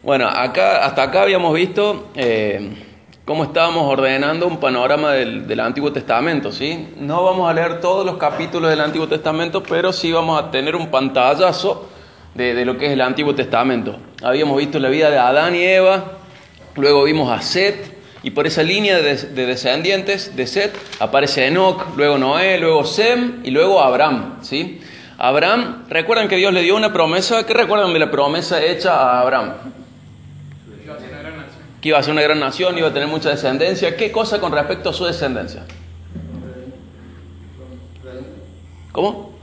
Bueno, hasta acá habíamos visto cómo estábamos ordenando un panorama del Antiguo Testamento, ¿sí? No vamos a leer todos los capítulos del Antiguo Testamento, pero sí vamos a tener un pantallazo de lo que es el Antiguo Testamento. Habíamos visto la vida de Adán y Eva, luego vimos a Set, y por esa línea de descendientes de Set aparece Enoc, luego Noé, luego Sem y luego Abraham, ¿sí? Abraham, ¿recuerdan que Dios le dio una promesa? ¿Qué recuerdan de la promesa hecha a Abraham? Que iba a ser una gran nación, iba a tener mucha descendencia. ¿Qué cosa con respecto a su descendencia? ¿Cómo?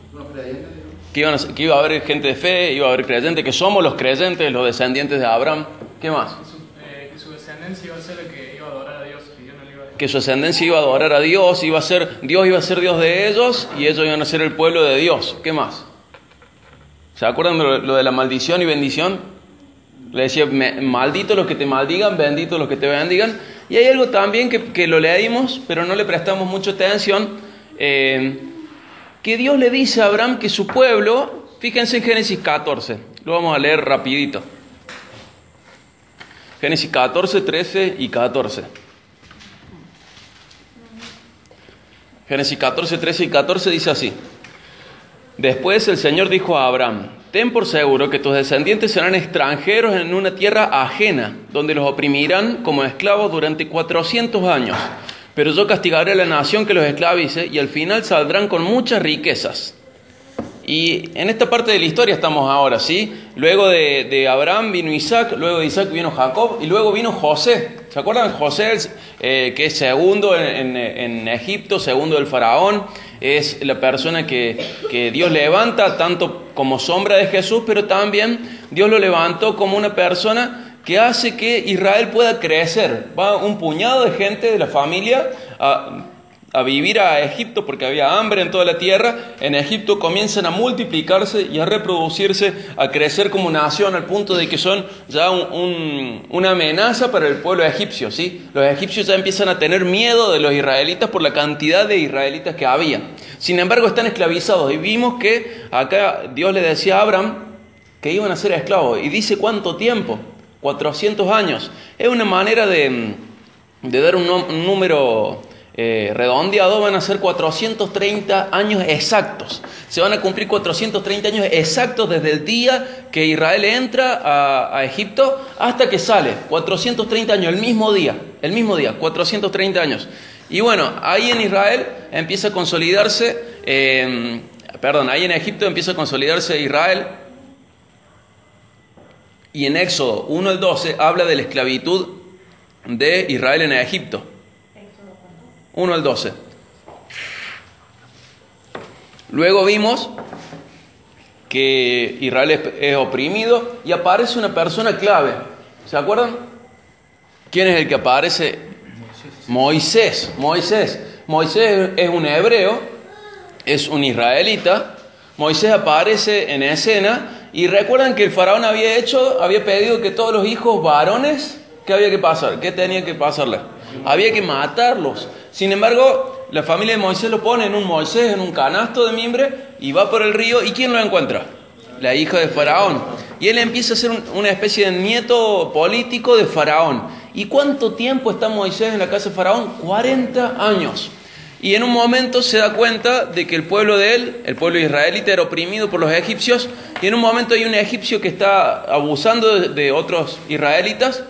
Que iba a haber gente de fe, iba a haber creyentes, que somos los creyentes, los descendientes de Abraham. ¿Qué más? Que su descendencia iba a ser el que iba a adorar a Dios, que Dios no le iba a... Que su descendencia iba a adorar a Dios, Dios iba a ser Dios de ellos y ellos iban a ser el pueblo de Dios. ¿Qué más? ¿Se acuerdan de lo de la maldición y bendición? Le decía, maldito los que te maldigan, bendito los que te bendigan. Y hay algo también que lo leímos, pero no le prestamos mucha atención, que Dios le dice a Abraham que su pueblo, fíjense en Génesis 14, lo vamos a leer rapidito. Génesis 14, 13 y 14. Génesis 14, 13 y 14 dice así: Después el Señor dijo a Abraham: Ten por seguro que tus descendientes serán extranjeros en una tierra ajena, donde los oprimirán como esclavos durante 400 años. Pero yo castigaré a la nación que los esclavice, y al final saldrán con muchas riquezas. Y en esta parte de la historia estamos ahora, ¿sí? Luego de Abraham vino Isaac, luego de Isaac vino Jacob, y luego vino José. ¿Se acuerdan? José, que es segundo en Egipto, segundo del faraón. Es la persona que Dios levanta tanto como sombra de Jesús, pero también Dios lo levantó como una persona que hace que Israel pueda crecer. Va un puñado de gente de la familia a vivir a Egipto porque había hambre en toda la tierra. En Egipto comienzan a multiplicarse y a reproducirse, a crecer como nación, al punto de que son ya una amenaza para el pueblo egipcio, ¿sí? Los egipcios ya empiezan a tener miedo de los israelitas por la cantidad de israelitas que había. Sin embargo, están esclavizados, y vimos que acá Dios le decía a Abraham que iban a ser esclavos, y dice cuánto tiempo, 400 años. Es una manera de dar un número redondeado. Van a ser 430 años exactos. Se van a cumplir 430 años exactos desde el día que Israel entra a Egipto hasta que sale. 430 años, el mismo día, 430 años. Y bueno, ahí en Israel empieza a consolidarse, ahí en Egipto empieza a consolidarse Israel. Y en Éxodo 1 al 12 habla de la esclavitud de Israel en Egipto. 1 al 12. Luego vimos que Israel es oprimido y aparece una persona clave. ¿Se acuerdan? ¿Quién es el que aparece? Moisés. Moisés es un hebreo, es un israelita. Moisés aparece en escena, y recuerdan que el faraón había pedido que todos los hijos varones, ¿qué había que pasar? ¿Qué tenía que pasarle? Había que matarlos. Sin embargo, la familia de Moisés lo pone en un canasto de mimbre, y va por el río. ¿Y quién lo encuentra? La hija de Faraón. Y él empieza a ser una especie de nieto político de Faraón. ¿Y cuánto tiempo está Moisés en la casa de Faraón? 40 años. Y en un momento se da cuenta de que el pueblo de él, el pueblo israelita, era oprimido por los egipcios. Y en un momento hay un egipcio que está abusando de otros israelitas,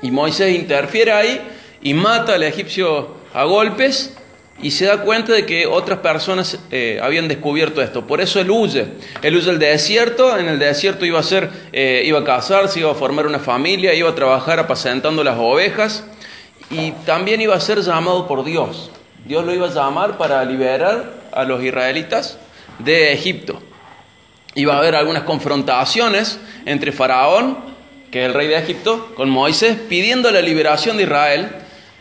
y Moisés interfiere ahí y mata al egipcio a golpes, y se da cuenta de que otras personas habían descubierto esto. Por eso él huye al desierto. En el desierto iba a casarse, iba a formar una familia, iba a trabajar apacentando las ovejas, y también iba a ser llamado por Dios. Dios lo iba a llamar para liberar a los israelitas de Egipto. Iba a haber algunas confrontaciones entre Faraón, que es el rey de Egipto, con Moisés, pidiendo la liberación de Israel.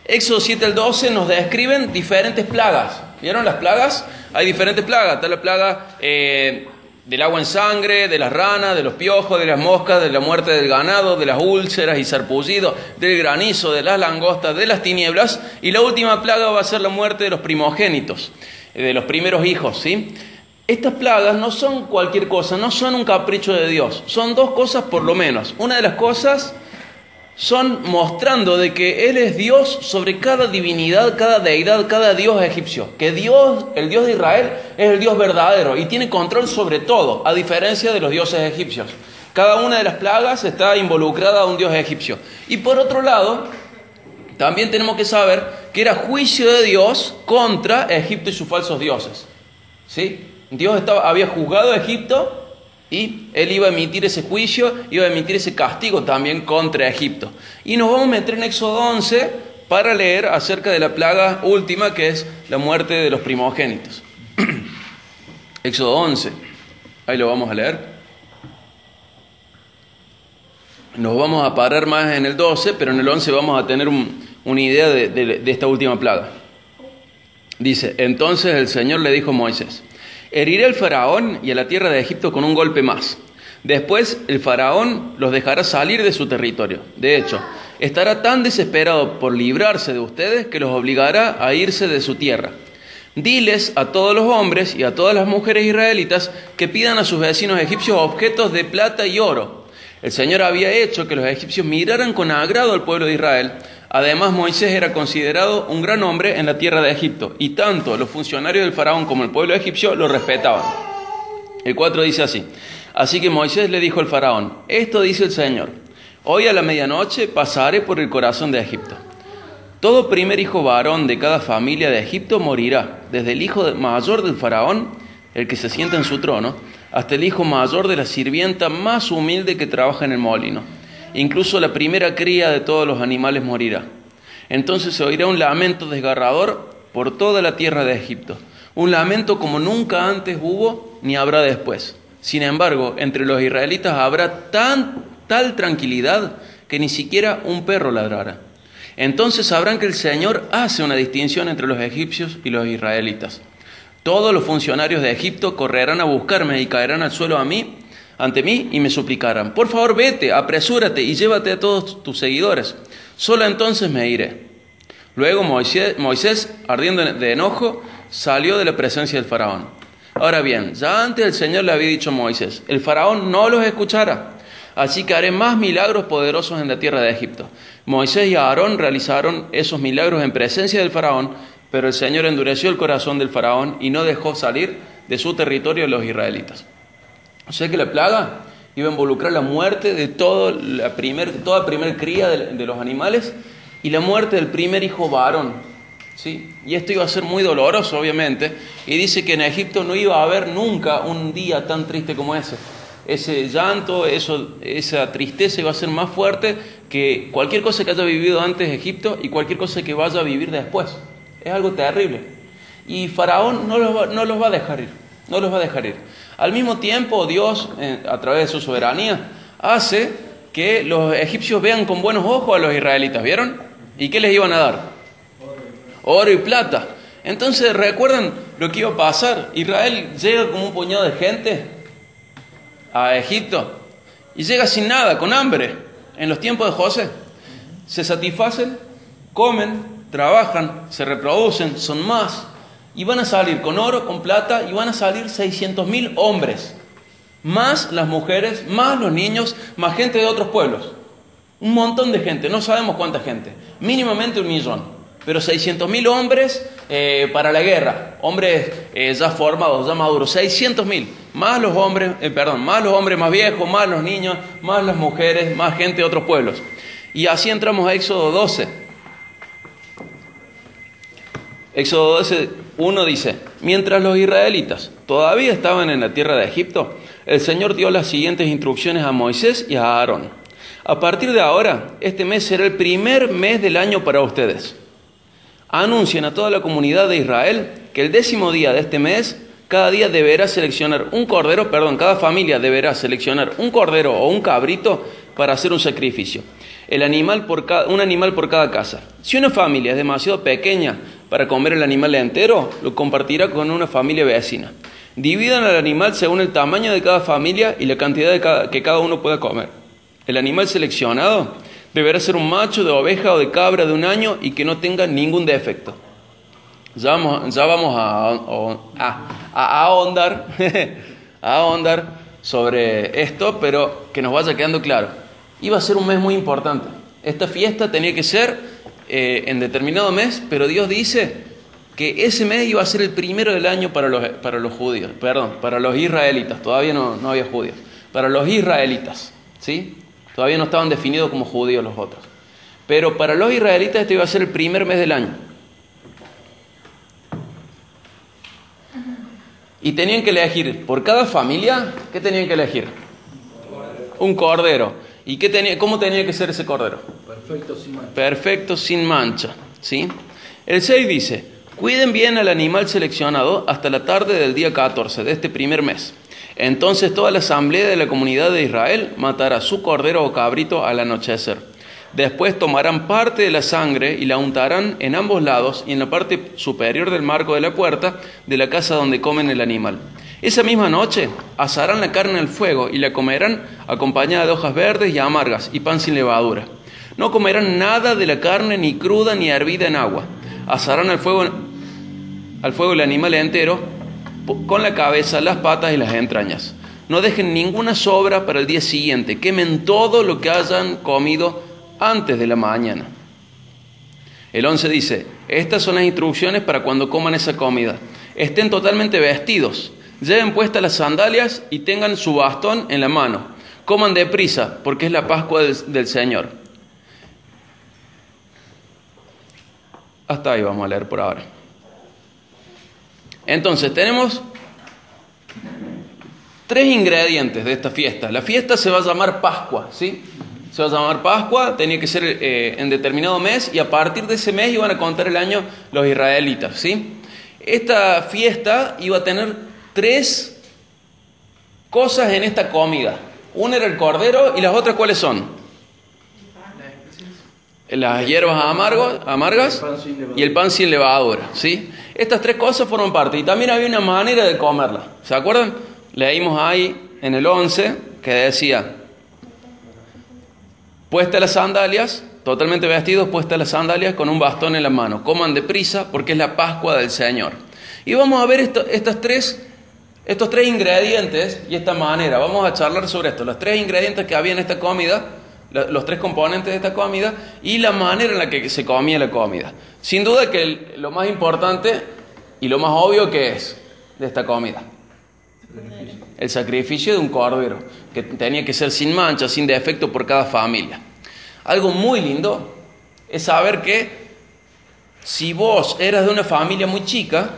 Éxodo 7 al 12 nos describen diferentes plagas. ¿Vieron las plagas? Hay diferentes plagas. Está la plaga del agua en sangre, de las ranas, de los piojos, de las moscas, de la muerte del ganado, de las úlceras y sarpullido, del granizo, de las langostas, de las tinieblas. Y la última plaga va a ser la muerte de los primogénitos, de los primeros hijos, ¿sí? Estas plagas no son cualquier cosa, no son un capricho de Dios, son dos cosas por lo menos. Una de las cosas son mostrando de que Él es Dios sobre cada divinidad, cada deidad, cada dios egipcio. Que Dios, el Dios de Israel, es el Dios verdadero y tiene control sobre todo, a diferencia de los dioses egipcios. Cada una de las plagas está involucrada a un dios egipcio. Y por otro lado, también tenemos que saber que era juicio de Dios contra Egipto y sus falsos dioses. ¿Sí? Dios había juzgado a Egipto y Él iba a emitir ese juicio, iba a emitir ese castigo también contra Egipto. Y nos vamos a meter en Éxodo 11 para leer acerca de la plaga última, que es la muerte de los primogénitos. Éxodo 11, ahí lo vamos a leer. Nos vamos a parar más en el 12, pero en el 11 vamos a tener una idea de esta última plaga. Dice, entonces el Señor le dijo a Moisés: heriré al faraón y a la tierra de Egipto con un golpe más. Después el faraón los dejará salir de su territorio. De hecho, estará tan desesperado por librarse de ustedes que los obligará a irse de su tierra. Diles a todos los hombres y a todas las mujeres israelitas que pidan a sus vecinos egipcios objetos de plata y oro. El Señor había hecho que los egipcios miraran con agrado al pueblo de Israel. Además, Moisés era considerado un gran hombre en la tierra de Egipto, y tanto los funcionarios del faraón como el pueblo egipcio lo respetaban. El 4 dice así: así que Moisés le dijo al faraón: esto dice el Señor, hoy a la medianoche pasaré por el corazón de Egipto. Todo primer hijo varón de cada familia de Egipto morirá, desde el hijo mayor del faraón, el que se sienta en su trono, hasta el hijo mayor de la sirvienta más humilde que trabaja en el molino. Incluso la primera cría de todos los animales morirá. Entonces se oirá un lamento desgarrador por toda la tierra de Egipto, un lamento como nunca antes hubo ni habrá después. Sin embargo, entre los israelitas habrá tal tranquilidad que ni siquiera un perro ladrará. Entonces sabrán que el Señor hace una distinción entre los egipcios y los israelitas. Todos los funcionarios de Egipto correrán a buscarme y caerán al suelo ante mí y me suplicarán: por favor, vete, apresúrate y llévate a todos tus seguidores. Solo entonces me iré. Luego Moisés, ardiendo de enojo, salió de la presencia del faraón. Ahora bien, ya antes el Señor le había dicho a Moisés: el faraón no los escuchará, así que haré más milagros poderosos en la tierra de Egipto. Moisés y Aarón realizaron esos milagros en presencia del faraón, pero el Señor endureció el corazón del faraón y no dejó salir de su territorio a los israelitas. O sea que la plaga iba a involucrar la muerte de toda primer cría de los animales y la muerte del primer hijo varón, ¿sí? Y esto iba a ser muy doloroso, obviamente, y dice que en Egipto no iba a haber nunca un día tan triste como ese. Ese llanto, esa tristeza iba a ser más fuerte que cualquier cosa que haya vivido antes Egipto y cualquier cosa que vaya a vivir después. Es algo terrible. Y Faraón no los va a dejar ir, no los va a dejar ir. Al mismo tiempo, Dios, a través de su soberanía, hace que los egipcios vean con buenos ojos a los israelitas, ¿vieron? ¿Y qué les iban a dar? Oro y plata. Entonces, ¿recuerdan lo que iba a pasar? Israel llega como un puñado de gente a Egipto y llega sin nada, con hambre. En los tiempos de José se satisfacen, comen, trabajan, se reproducen, son más, y van a salir con oro, con plata, y van a salir 600.000 hombres, más las mujeres, más los niños, más gente de otros pueblos. Un montón de gente, no sabemos cuánta gente, mínimamente 1 millón, pero 600.000 hombres para la guerra, hombres ya formados, ya maduros, 600.000, más los hombres, más los hombres más viejos, más los niños, más las mujeres, más gente de otros pueblos. Y así entramos a Éxodo 12. Éxodo 12, 1 dice: mientras los israelitas todavía estaban en la tierra de Egipto, el Señor dio las siguientes instrucciones a Moisés y a Aarón: a partir de ahora, este mes será el primer mes del año para ustedes. Anuncien a toda la comunidad de Israel que el 10º día de este mes, cada familia deberá seleccionar un cordero o un cabrito para hacer un sacrificio. Un animal por cada casa. Si una familia es demasiado pequeña para comer el animal entero, lo compartirá con una familia vecina. Dividan al animal según el tamaño de cada familia y la cantidad que cada uno pueda comer. El animal seleccionado deberá ser un macho de oveja o de cabra de 1 año y que no tenga ningún defecto. Ya vamos a ahondar, a ahondar sobre esto, pero que nos vaya quedando claro. Iba a ser un mes muy importante. Esta fiesta tenía que ser en determinado mes, pero Dios dice que ese mes iba a ser el primero del año para los judíos, para los israelitas. Todavía no había judíos. Para los israelitas, ¿sí? Todavía no estaban definidos como judíos los otros. Pero para los israelitas este iba a ser el primer mes del año. Y tenían que elegir, por cada familia, ¿qué tenían que elegir? Un cordero. ¿Y cómo tenía que ser ese cordero? Perfecto, sin mancha. Perfecto, sin mancha, ¿sí? El 6 dice, cuiden bien al animal seleccionado hasta la tarde del día 14 de este primer mes. Entonces toda la asamblea de la comunidad de Israel matará su cordero o cabrito al anochecer. Después tomarán parte de la sangre y la untarán en ambos lados y en la parte superior del marco de la puerta de la casa donde comen el animal. Esa misma noche asarán la carne al fuego y la comerán acompañada de hojas verdes y amargas y pan sin levadura. No comerán nada de la carne ni cruda ni hervida en agua. Asarán al fuego el animal entero con la cabeza, las patas y las entrañas. No dejen ninguna sobra para el día siguiente. Quemen todo lo que hayan comido antes de la mañana. El 11 dice, estas son las instrucciones para cuando coman esa comida. Estén totalmente vestidos, lleven puestas las sandalias y tengan su bastón en la mano. Coman deprisa, porque es la Pascua del Señor. Hasta ahí vamos a leer por ahora. Entonces, tenemos 3 ingredientes de esta fiesta. La fiesta se va a llamar Pascua, ¿sí? Se va a llamar Pascua, tenía que ser en determinado mes, y a partir de ese mes iban a contar el año los israelitas, ¿sí? Esta fiesta iba a tener 3 cosas en esta comida. Una era el cordero, y las otras ¿cuáles son? Las hierbas amargas y el pan sin levadura, ¿sí? Estas 3 cosas forman parte, y también había una manera de comerla. ¿Se acuerdan? Leímos ahí en el 11 que decía, puestas las sandalias, totalmente vestidos, puestas las sandalias con un bastón en la mano. Coman deprisa porque es la Pascua del Señor. Y vamos a ver estos tres ingredientes y esta manera. Vamos a charlar sobre esto. Los 3 ingredientes que había en esta comida, los 3 componentes de esta comida y la manera en la que se comía la comida. Sin duda que lo más importante y lo más obvio que es de esta comida. El sacrificio de un cordero, que tenía que ser sin mancha, sin defecto por cada familia. Algo muy lindo es saber que si vos eras de una familia muy chica,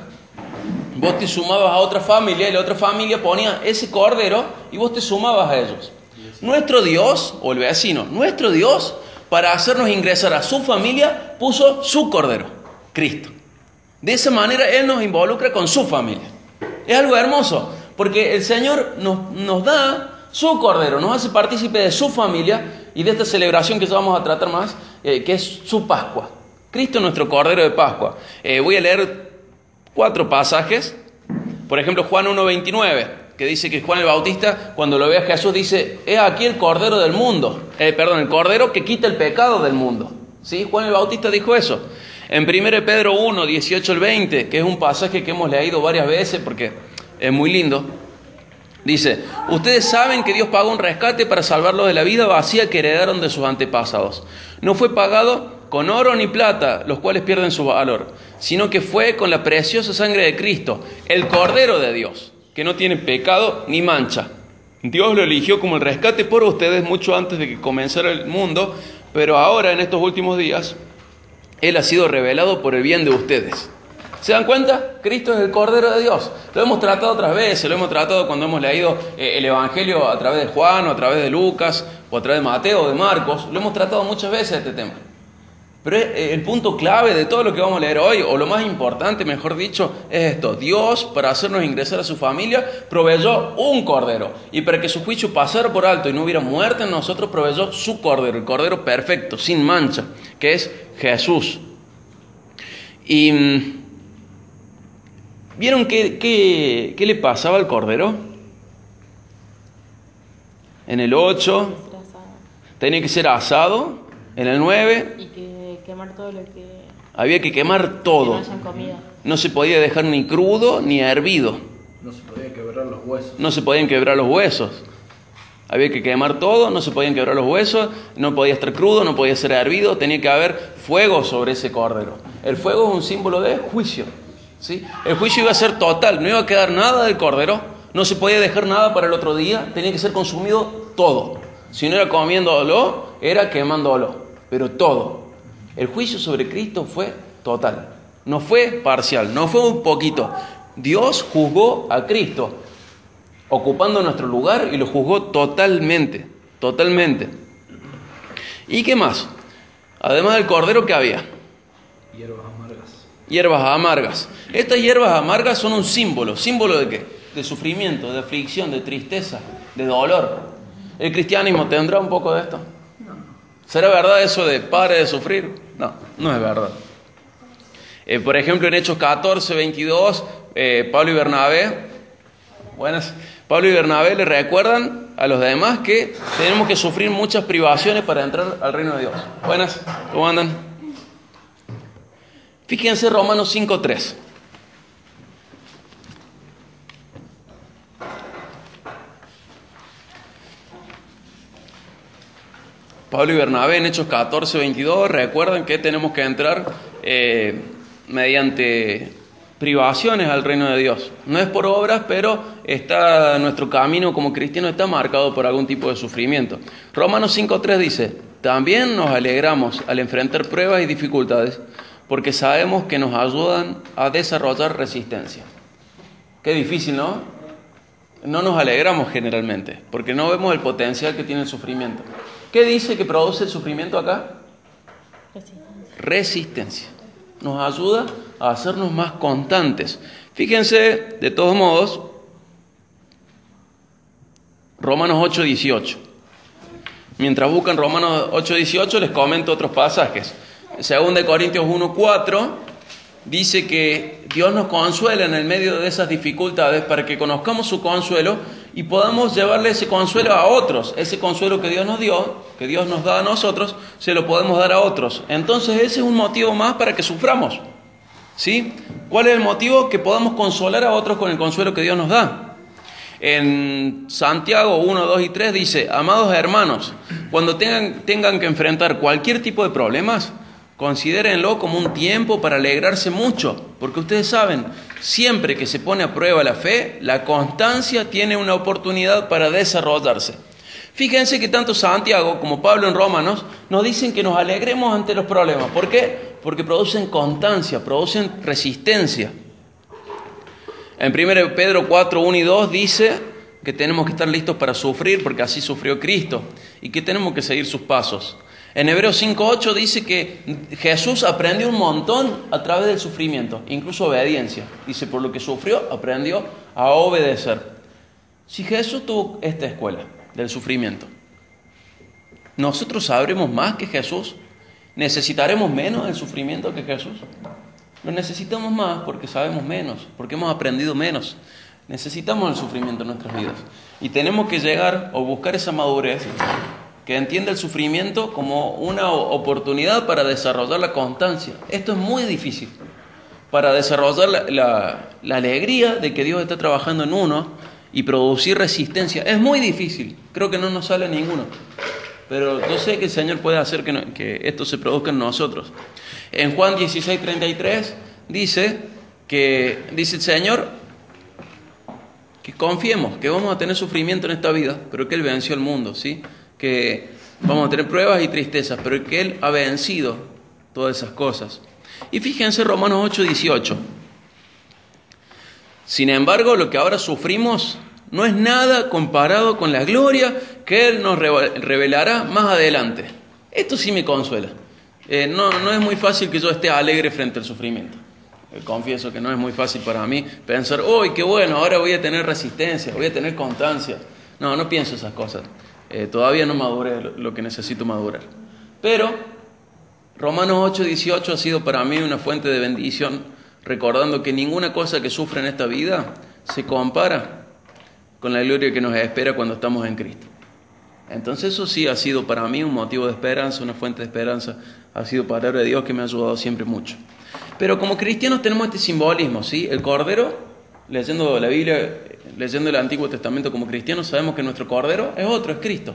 vos te sumabas a otra familia y la otra familia ponía ese cordero y vos te sumabas a ellos. Nuestro Dios, o el vecino, nuestro Dios, para hacernos ingresar a su familia, puso su cordero, Cristo. De esa manera Él nos involucra con su familia. Es algo hermoso. Porque el Señor nos da su cordero, nos hace partícipe de su familia y de esta celebración que ya vamos a tratar más, que es su Pascua. Cristo es nuestro cordero de Pascua. Voy a leer 4 pasajes. Por ejemplo, Juan 1:29, que dice que Juan el Bautista, cuando lo ve a Jesús, dice, he aquí el cordero del mundo. El cordero que quita el pecado del mundo. ¿Sí? Juan el Bautista dijo eso. En 1 Pedro 1:18-20, que es un pasaje que hemos leído varias veces porque es muy lindo, dice, ustedes saben que Dios pagó un rescate para salvarlos de la vida vacía que heredaron de sus antepasados. No fue pagado con oro ni plata, los cuales pierden su valor, sino que fue con la preciosa sangre de Cristo, el Cordero de Dios, que no tiene pecado ni mancha. Dios lo eligió como el rescate por ustedes mucho antes de que comenzara el mundo, pero ahora en estos últimos días Él ha sido revelado por el bien de ustedes. ¿Se dan cuenta? Cristo es el Cordero de Dios. Lo hemos tratado otras veces, lo hemos tratado cuando hemos leído el Evangelio a través de Juan, o a través de Lucas, o a través de Mateo, o de Marcos. Lo hemos tratado muchas veces este tema. Pero el punto clave de todo lo que vamos a leer hoy, o lo más importante, mejor dicho, es esto. Dios, para hacernos ingresar a su familia, proveyó un cordero. Y para que su juicio pasara por alto y no hubiera muerte en nosotros, proveyó su cordero, el cordero perfecto, sin mancha, que es Jesús. Y ¿vieron qué le pasaba al cordero? En el 8 tenía que ser asado. En el 9 y que quemar todo lo que Había que quemar Que todo. no hayan comido. No se podía dejar ni crudo ni hervido. No se podía quebrar los huesos. No se podían quebrar los huesos. Había que quemar todo, no se podían quebrar los huesos, no podía estar crudo, no podía ser hervido, tenía que haber fuego sobre ese cordero. El fuego es un símbolo de juicio, ¿sí? El juicio iba a ser total, no iba a quedar nada del cordero, no se podía dejar nada para el otro día, tenía que ser consumido todo. Si no era comiéndolo, era quemándolo, pero todo. El juicio sobre Cristo fue total, no fue parcial, no fue un poquito. Dios juzgó a Cristo, ocupando nuestro lugar, y lo juzgó totalmente, totalmente. ¿Y qué más? Además del cordero, ¿qué había? Hierbas amargas. Hierbas amargas. Estas hierbas amargas son un símbolo. ¿Símbolo de qué? De sufrimiento, de aflicción, de tristeza, de dolor. ¿El cristianismo tendrá un poco de esto? ¿Será verdad eso de pare de sufrir? No, no es verdad. Por ejemplo, en Hechos 14, 22, Pablo y Bernabé le recuerdan a los demás que tenemos que sufrir muchas privaciones para entrar al reino de Dios. Buenas, ¿cómo andan? Fíjense Romanos 5:3. Pablo y Bernabé en Hechos 14, 22 recuerdan que tenemos que entrar mediante privaciones al reino de Dios. No es por obras, pero nuestro camino como cristiano está marcado por algún tipo de sufrimiento. Romanos 5:3 dice: también nos alegramos al enfrentar pruebas y dificultades, porque sabemos que nos ayudan a desarrollar resistencia. Qué difícil, ¿no? No nos alegramos generalmente, porque no vemos el potencial que tiene el sufrimiento. ¿Qué dice que produce el sufrimiento acá? Resistencia. Nos ayuda a hacernos más constantes. Fíjense, de todos modos, Romanos 8:18. Mientras buscan Romanos 8:18, les comento otros pasajes. Según de Corintios 1:4, dice que Dios nos consuela en el medio de esas dificultades para que conozcamos su consuelo y podamos llevarle ese consuelo a otros. Ese consuelo que Dios nos dio, que Dios nos da a nosotros, se lo podemos dar a otros. Entonces ese es un motivo más para que suframos, ¿sí? ¿Cuál es el motivo? Que podamos consolar a otros con el consuelo que Dios nos da. En Santiago 1, 2 y 3 dice: amados hermanos, cuando tengan que enfrentar cualquier tipo de problemas, considérenlo como un tiempo para alegrarse mucho, porque ustedes saben, siempre que se pone a prueba la fe, la constancia tiene una oportunidad para desarrollarse. Fíjense que tanto Santiago como Pablo en Romanos nos dicen que nos alegremos ante los problemas. ¿Por qué? Porque producen constancia, producen resistencia. En 1 Pedro 4, 1 y 2 dice que tenemos que estar listos para sufrir, porque así sufrió Cristo, y que tenemos que seguir sus pasos. En Hebreos 5:8 dice que Jesús aprendió un montón a través del sufrimiento, incluso obediencia. Dice, por lo que sufrió, aprendió a obedecer. Si Jesús tuvo esta escuela del sufrimiento, ¿nosotros sabremos más que Jesús? ¿Necesitaremos menos el sufrimiento que Jesús? Lo necesitamos más porque sabemos menos, porque hemos aprendido menos. Necesitamos el sufrimiento en nuestras vidas. Y tenemos que llegar o buscar esa madurez que entienda el sufrimiento como una oportunidad para desarrollar la constancia. Esto es muy difícil. Para desarrollar la alegría de que Dios está trabajando en uno y producir resistencia. Es muy difícil. Creo que no nos sale ninguno. Pero yo sé que el Señor puede hacer que esto se produzca en nosotros. En Juan 16:33 dice el Señor que confiemos, que vamos a tener sufrimiento en esta vida, pero que Él venció el mundo, ¿sí? Que vamos a tener pruebas y tristezas, pero que Él ha vencido todas esas cosas. Y fíjense Romanos 8:18. Sin embargo, lo que ahora sufrimos no es nada comparado con la gloria que Él nos revelará más adelante. Esto sí me consuela. No es muy fácil que yo esté alegre frente al sufrimiento. Confieso que no es muy fácil para mí pensar, ¡uy, qué bueno! Ahora voy a tener resistencia, voy a tener constancia. No pienso esas cosas. Todavía no maduré lo que necesito madurar. Pero Romanos 8:18 ha sido para mí una fuente de bendición, recordando que ninguna cosa que sufre en esta vida se compara con la gloria que nos espera cuando estamos en Cristo. Entonces eso sí ha sido para mí un motivo de esperanza, una fuente de esperanza. Ha sido palabra de Dios que me ha ayudado siempre mucho. Pero como cristianos tenemos este simbolismo, ¿sí? El Cordero, leyendo la Biblia, leyendo el Antiguo Testamento como cristianos, sabemos que nuestro Cordero es otro, es Cristo.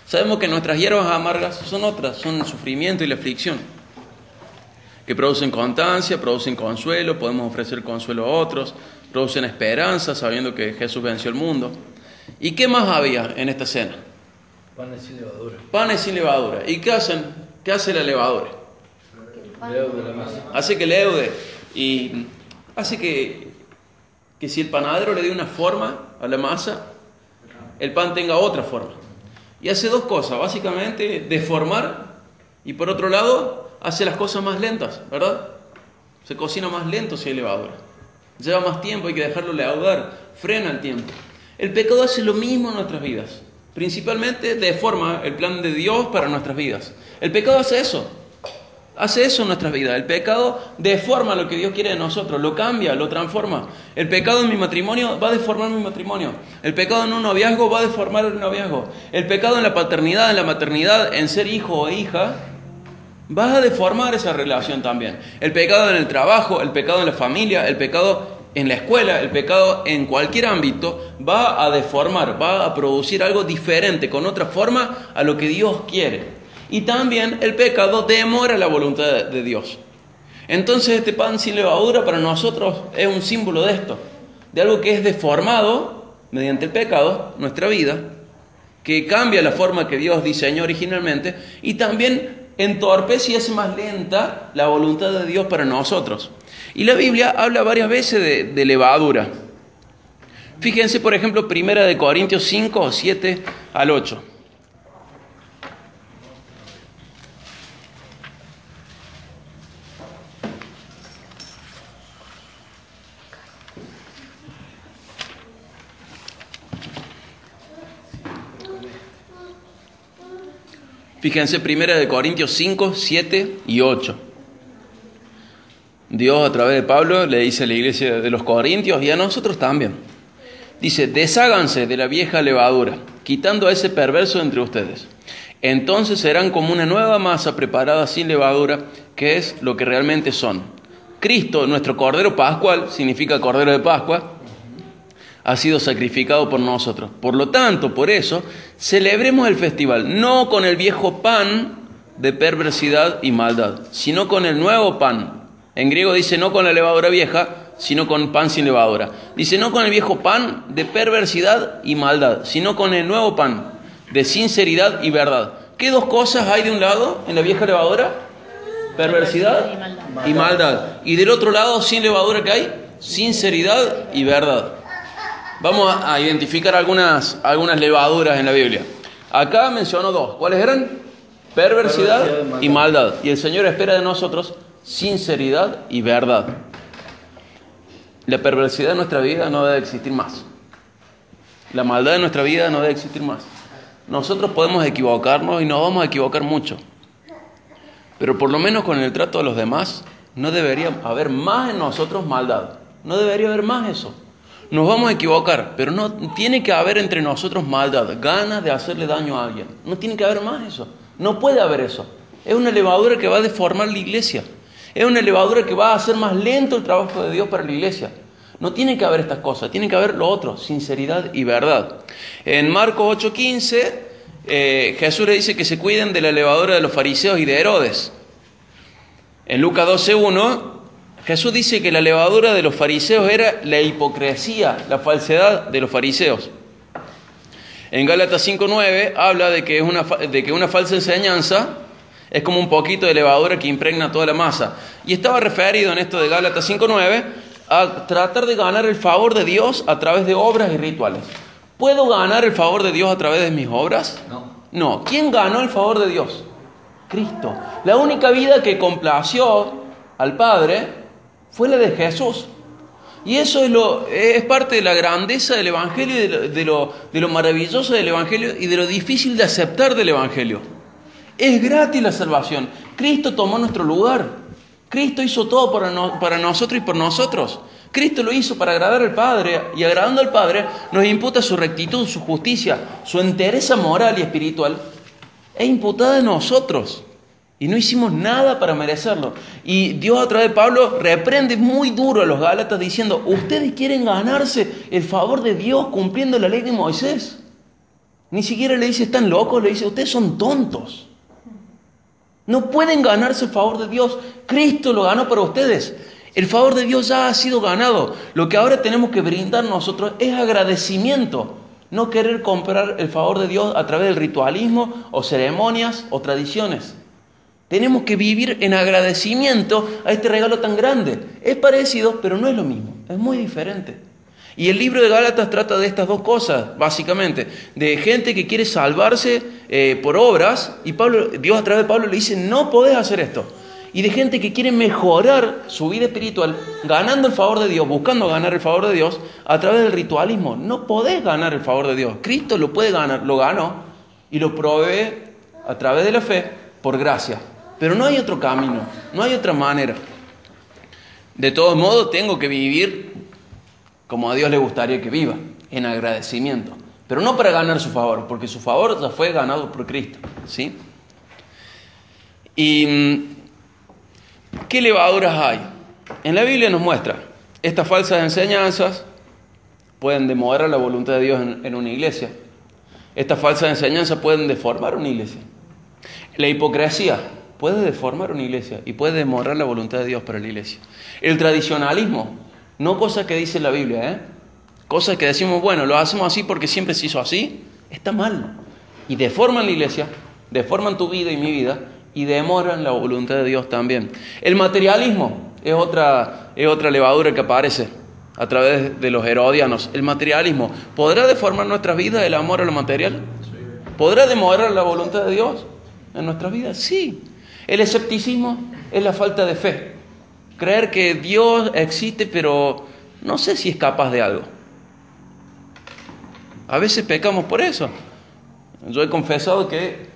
Sabemos que nuestras hierbas amargas son otras, son el sufrimiento y la aflicción, que producen constancia, producen consuelo, podemos ofrecer consuelo a otros, producen esperanza sabiendo que Jesús venció el mundo. ¿Y qué más había en esta cena? Panes sin levadura. Panes sin levadura. ¿Y qué hacen? ¿Qué hace la levadura? Leude la masa. Hace que leude y hace que si el panadero le dé una forma a la masa, el pan tenga otra forma. Y hace dos cosas, básicamente deformar y por otro lado hace las cosas más lentas, ¿verdad? Se cocina más lento si hay levadura. Lleva más tiempo, hay que dejarlo leudar, frena el tiempo. El pecado hace lo mismo en nuestras vidas. Principalmente deforma el plan de Dios para nuestras vidas. El pecado hace eso en nuestras vidas. El pecado deforma lo que Dios quiere de nosotros, lo cambia, lo transforma. El pecado en mi matrimonio va a deformar mi matrimonio. El pecado en un noviazgo va a deformar el noviazgo. El pecado en la paternidad, en la maternidad, en ser hijo o hija, va a deformar esa relación también. El pecado en el trabajo, el pecado en la familia, el pecado en la escuela, el pecado en cualquier ámbito, va a deformar, va a producir algo diferente, con otra forma a lo que Dios quiere. Y también el pecado demora la voluntad de Dios. Entonces este pan sin levadura para nosotros es un símbolo de esto, de algo que es deformado mediante el pecado, nuestra vida, que cambia la forma que Dios diseñó originalmente y también entorpece y hace más lenta la voluntad de Dios para nosotros. Y la Biblia habla varias veces de levadura. Fíjense, por ejemplo, 1 Corintios 5, 7 al 8. Fíjense, 1 Corintios 5, 7 y 8. Dios a través de Pablo le dice a la iglesia de los Corintios y a nosotros también. Dice, desháganse de la vieja levadura, quitando a ese perverso entre ustedes. Entonces serán como una nueva masa preparada sin levadura, que es lo que realmente son. Cristo, nuestro Cordero Pascual, significa Cordero de Pascua, ha sido sacrificado por nosotros. Por lo tanto, por eso, celebremos el festival, no con el viejo pan de perversidad y maldad, sino con el nuevo pan. En griego dice no con la levadura vieja, sino con pan sin levadura. Dice no con el viejo pan de perversidad y maldad, sino con el nuevo pan de sinceridad y verdad. ¿Qué dos cosas hay de un lado en la vieja levadura? Perversidad y maldad. Y del otro lado, sin levadura, ¿qué hay? Sinceridad y verdad. Vamos a identificar algunas levaduras en la Biblia. Acá mencionó dos. ¿Cuáles eran? Perversidad y maldad. Y el Señor espera de nosotros sinceridad y verdad. La perversidad de nuestra vida no debe existir más. La maldad de nuestra vida no debe existir más. Nosotros podemos equivocarnos y nos vamos a equivocar mucho. Pero por lo menos con el trato de los demás no debería haber más en nosotros maldad. No debería haber más eso. Nos vamos a equivocar, pero no tiene que haber entre nosotros maldad, ganas de hacerle daño a alguien. No tiene que haber más eso. No puede haber eso. Es una levadura que va a deformar la iglesia. Es una levadura que va a hacer más lento el trabajo de Dios para la iglesia. No tiene que haber estas cosas, tiene que haber lo otro, sinceridad y verdad. En Marcos 8:15, Jesús le dice que se cuiden de la levadura de los fariseos y de Herodes. En Lucas 12:1, Jesús dice que la levadura de los fariseos era la hipocresía, la falsedad de los fariseos. En Gálatas 5:9 habla de que una falsa enseñanza es como un poquito de levadura que impregna toda la masa. Y estaba referido en esto de Gálatas 5:9 a tratar de ganar el favor de Dios a través de obras y rituales. ¿Puedo ganar el favor de Dios a través de mis obras? No. ¿Quién ganó el favor de Dios? Cristo. La única vida que complació al Padre fue la de Jesús. Y eso es parte de la grandeza del Evangelio y de lo maravilloso del Evangelio y de lo difícil de aceptar del Evangelio. Es gratis la salvación. Cristo tomó nuestro lugar. Cristo hizo todo para nosotros y por nosotros. Cristo lo hizo para agradar al Padre, y agradando al Padre nos imputa su rectitud, su justicia, su entereza moral y espiritual. Es imputada a nosotros. Y no hicimos nada para merecerlo. Y Dios a través de Pablo reprende muy duro a los Gálatas diciendo: ustedes quieren ganarse el favor de Dios cumpliendo la ley de Moisés. Ni siquiera le dice están locos, le dice ustedes son tontos. No pueden ganarse el favor de Dios. Cristo lo ganó para ustedes. El favor de Dios ya ha sido ganado. Lo que ahora tenemos que brindar nosotros es agradecimiento. No querer comprar el favor de Dios a través del ritualismo o ceremonias o tradiciones. Tenemos que vivir en agradecimiento a este regalo tan grande. Es parecido, pero no es lo mismo. Es muy diferente. Y el libro de Gálatas trata de estas dos cosas, básicamente. De gente que quiere salvarse por obras. Y Dios a través de Pablo le dice: no podés hacer esto. Y de gente que quiere mejorar su vida espiritual, ganando el favor de Dios, buscando ganar el favor de Dios a través del ritualismo. No podés ganar el favor de Dios. Cristo lo puede ganar, lo ganó y lo provee a través de la fe por gracia. Pero no hay otro camino, no hay otra manera. De todos modos, tengo que vivir como a Dios le gustaría que viva, en agradecimiento. Pero no para ganar su favor, porque su favor ya fue ganado por Cristo, ¿sí? ¿Y qué levaduras hay? En la Biblia nos muestra, estas falsas enseñanzas pueden demorar la voluntad de Dios en una iglesia. Estas falsas enseñanzas pueden deformar una iglesia. La hipocresía puede deformar una iglesia y puede demorar la voluntad de Dios para la iglesia. El tradicionalismo, no cosas que dice la Biblia, cosas que decimos, bueno, lo hacemos así porque siempre se hizo así, está mal. Y deforman la iglesia, deforman tu vida y mi vida, y demoran la voluntad de Dios también. El materialismo es otra levadura que aparece a través de los herodianos. El materialismo, ¿podrá deformar nuestras vidas el amor a lo material? ¿Podrá demorar la voluntad de Dios en nuestras vidas? Sí. El escepticismo es la falta de fe. Creer que Dios existe, pero no sé si es capaz de algo. A veces pecamos por eso. Yo he confesado que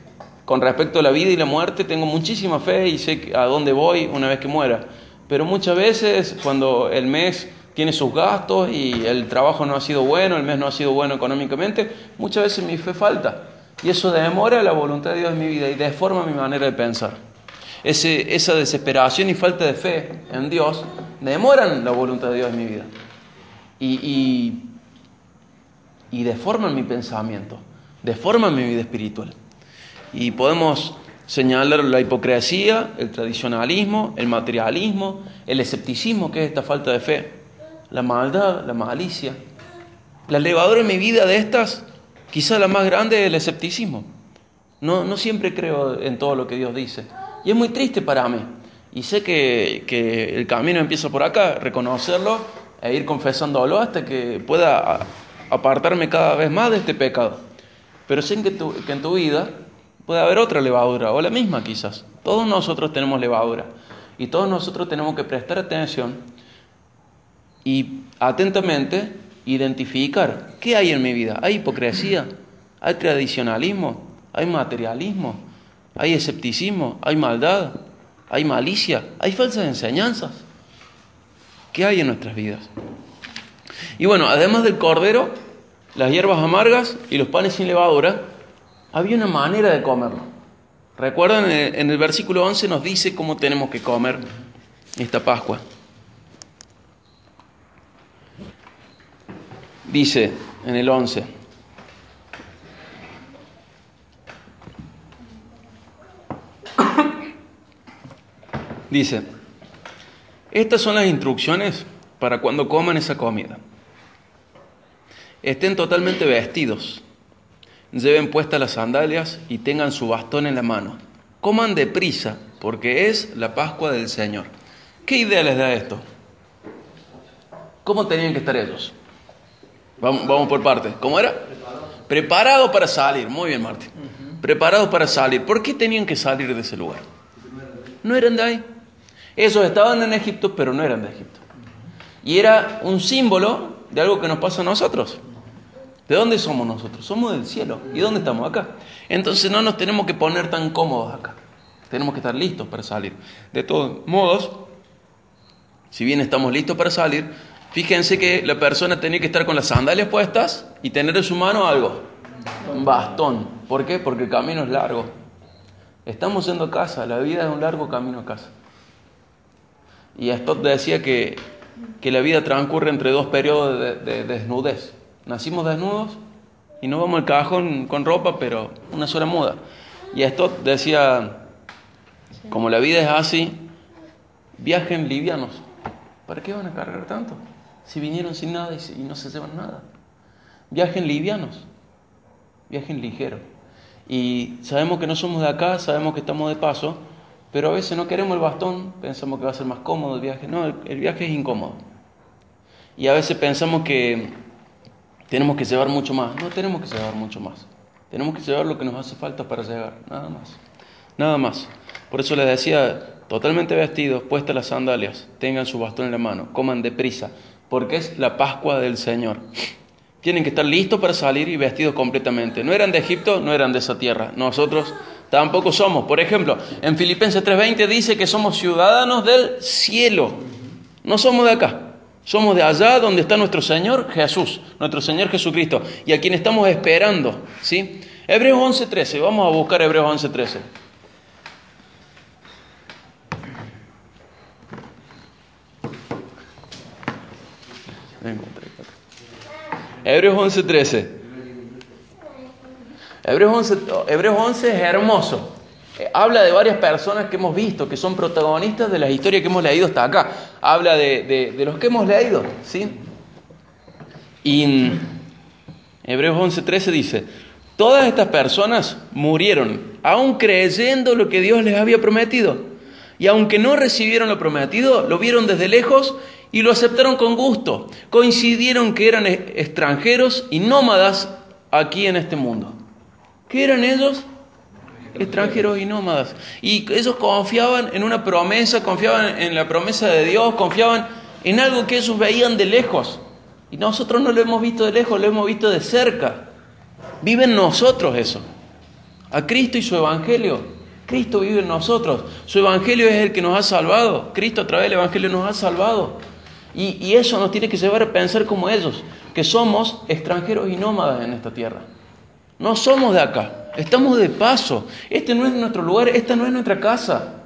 con respecto a la vida y la muerte tengo muchísima fe y sé a dónde voy una vez que muera. Pero muchas veces cuando el mes tiene sus gastos y el trabajo no ha sido bueno, el mes no ha sido bueno económicamente, muchas veces mi fe falta. Y eso demora la voluntad de Dios en mi vida y deforma mi manera de pensar. Esa desesperación y falta de fe en Dios demoran la voluntad de Dios en mi vida. Y deforman mi pensamiento, deforman mi vida espiritual. Y podemos señalar la hipocresía, el tradicionalismo, el materialismo, el escepticismo, que es esta falta de fe, la maldad, la malicia. La levadura en mi vida de estas, quizá la más grande es el escepticismo. No siempre creo en todo lo que Dios dice. Y es muy triste para mí. Y sé que el camino empieza por acá, reconocerlo e ir confesándolo hasta que pueda apartarme cada vez más de este pecado. Pero sé que en tu vida puede haber otra levadura, o la misma quizás. Todos nosotros tenemos levadura. Y todos nosotros tenemos que prestar atención y atentamente identificar qué hay en mi vida. ¿Hay hipocresía? ¿Hay tradicionalismo? ¿Hay materialismo? ¿Hay escepticismo? ¿Hay maldad? ¿Hay malicia? ¿Hay falsas enseñanzas? ¿Qué hay en nuestras vidas? Y bueno, además del cordero, las hierbas amargas y los panes sin levadura, había una manera de comerlo. Recuerdan, en el versículo 11 nos dice cómo tenemos que comer esta Pascua. Dice en el 11: dice, estas son las instrucciones para cuando coman esa comida. Estén totalmente vestidos, lleven puestas las sandalias y tengan su bastón en la mano. Coman deprisa, porque es la Pascua del Señor. ¿Qué idea les da esto? ¿Cómo tenían que estar ellos? Vamos por partes. ¿Cómo era? Preparados para salir. Muy bien, Martín. Preparados para salir. ¿Por qué tenían que salir de ese lugar? No eran de ahí. Ellos estaban en Egipto, pero no eran de Egipto. Y era un símbolo de algo que nos pasa a nosotros. ¿De dónde somos nosotros? Somos del cielo. ¿Y dónde estamos? Acá. Entonces no nos tenemos que poner tan cómodos acá. Tenemos que estar listos para salir. De todos modos, si bien estamos listos para salir, Fíjense que la persona tenía que estar con las sandalias puestas y tener en su mano algo, un bastón. ¿Por qué? Porque el camino es largo. Estamos yendo a casa, la vida es un largo camino a casa. Y Stott decía que la vida transcurre entre dos periodos de desnudez. Nacimos desnudos y nos vamos al cajón con ropa, pero una sola muda. Y Stott decía, como la vida es así, viajen livianos. ¿Para qué van a cargar tanto? Si vinieron sin nada y no se llevan nada. Viajen livianos, viajen ligeros. Y sabemos que no somos de acá, sabemos que estamos de paso, pero a veces no queremos el bastón, pensamos que va a ser más cómodo el viaje. No, el viaje es incómodo. Y a veces pensamos que tenemos que llevar mucho más. No tenemos que llevar mucho más. Tenemos que llevar lo que nos hace falta para llegar, nada más. Nada más. Por eso les decía, totalmente vestidos, puestas las sandalias, tengan su bastón en la mano, coman deprisa, porque es la Pascua del Señor. Tienen que estar listos para salir y vestidos completamente. No eran de Egipto, no eran de esa tierra. Nosotros tampoco somos. Por ejemplo, en Filipenses 3:20 dice que somos ciudadanos del cielo. No somos de acá. Somos de allá donde está nuestro Señor Jesús, nuestro Señor Jesucristo, y a quien estamos esperando, ¿sí? Hebreos 11:13, vamos a buscar Hebreos 11:13. Hebreos 11:13. Hebreos 11 es hermoso. Habla de varias personas que hemos visto, que son protagonistas de las historias que hemos leído hasta acá. Habla de los que hemos leído, ¿sí? Y Hebreos 11:13 dice, todas estas personas murieron, aún creyendo lo que Dios les había prometido. Y aunque no recibieron lo prometido, lo vieron desde lejos y lo aceptaron con gusto. Coincidieron que eran extranjeros y nómadas aquí en este mundo. ¿Qué eran ellos? Extranjeros y nómadas. Y ellos confiaban en una promesa, confiaban en la promesa de Dios, confiaban en algo que ellos veían de lejos. Y nosotros no lo hemos visto de lejos, lo hemos visto de cerca. Vive en nosotros eso. A Cristo y su Evangelio. Cristo vive en nosotros. Su Evangelio es el que nos ha salvado. Cristo a través del Evangelio nos ha salvado. Y eso nos tiene que llevar a pensar como ellos, que somos extranjeros y nómadas en esta tierra. No somos de acá, estamos de paso. Este no es nuestro lugar, esta no es nuestra casa.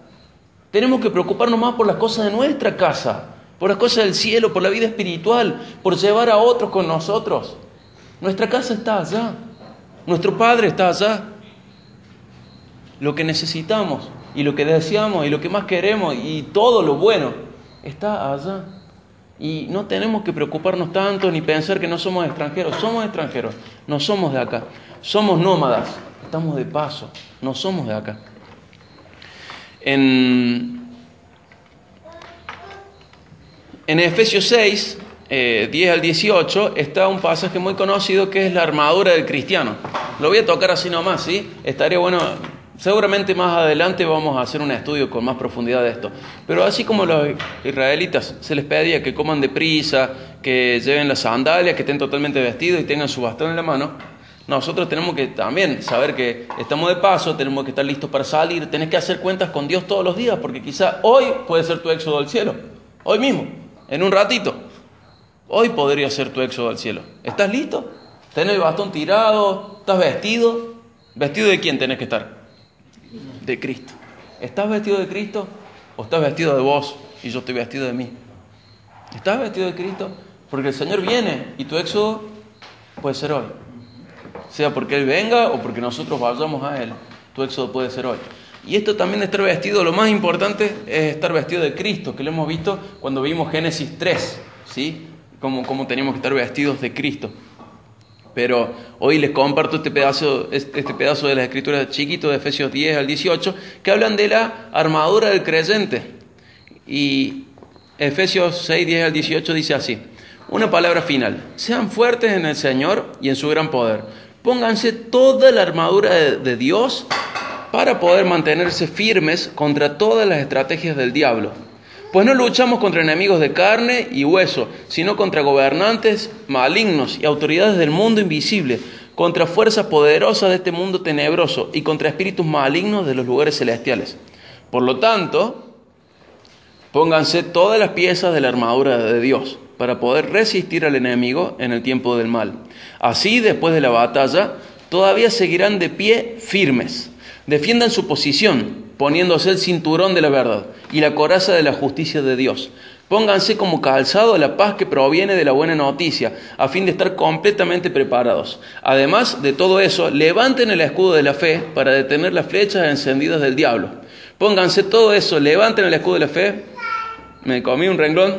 Tenemos que preocuparnos más por las cosas de nuestra casa, por las cosas del cielo, por la vida espiritual, por llevar a otros con nosotros. Nuestra casa está allá, nuestro Padre está allá. Lo que necesitamos y lo que deseamos y lo que más queremos y todo lo bueno está allá. Y no tenemos que preocuparnos tanto ni pensar que no somos extranjeros. Somos extranjeros, no somos de acá. Somos nómadas, estamos de paso, no somos de acá. En Efesios 6, 10 al 18, está un pasaje muy conocido que es la armadura del cristiano. Lo voy a tocar así nomás, ¿sí? Estaría bueno, seguramente más adelante vamos a hacer un estudio con más profundidad de esto. Pero así como los israelitas se les pedía que coman deprisa, que lleven las sandalias, que estén totalmente vestidos y tengan su bastón en la mano, nosotros tenemos que también saber que estamos de paso, tenemos que estar listos para salir, tenés que hacer cuentas con Dios todos los días, porque quizá hoy puede ser tu éxodo al cielo, hoy mismo, en un ratito, hoy podría ser tu éxodo al cielo. ¿Estás listo? ¿Tenés el bastón tirado? ¿Estás vestido? ¿Vestido de quién tenés que estar? De Cristo. ¿Estás vestido de Cristo o estás vestido de vos y yo estoy vestido de mí? ¿Estás vestido de Cristo? Porque el Señor viene y tu éxodo puede ser hoy. Sea porque Él venga o porque nosotros vayamos a Él. Tu éxodo puede ser hoy. Y esto también de estar vestido, lo más importante es estar vestido de Cristo, que lo hemos visto cuando vimos Génesis 3, ¿sí? Cómo teníamos que estar vestidos de Cristo. Pero hoy les comparto este pedazo de las Escrituras chiquito de Efesios 10 al 18, que hablan de la armadura del creyente. Y Efesios 6, 10 al 18 dice así, una palabra final, sean fuertes en el Señor y en su gran poder. Pónganse toda la armadura de Dios para poder mantenerse firmes contra todas las estrategias del diablo. Pues no luchamos contra enemigos de carne y hueso, sino contra gobernantes malignos y autoridades del mundo invisible, contra fuerzas poderosas de este mundo tenebroso y contra espíritus malignos de los lugares celestiales. Por lo tanto, pónganse todas las piezas de la armadura de Dios, para poder resistir al enemigo en el tiempo del mal. Así, después de la batalla, todavía seguirán de pie firmes. Defiendan su posición, poniéndose el cinturón de la verdad y la coraza de la justicia de Dios. Pónganse como calzado la paz que proviene de la buena noticia, a fin de estar completamente preparados. Además de todo eso, levanten el escudo de la fe para detener las flechas encendidas del diablo. Pónganse todo eso, levanten el escudo de la fe. Me comí un renglón.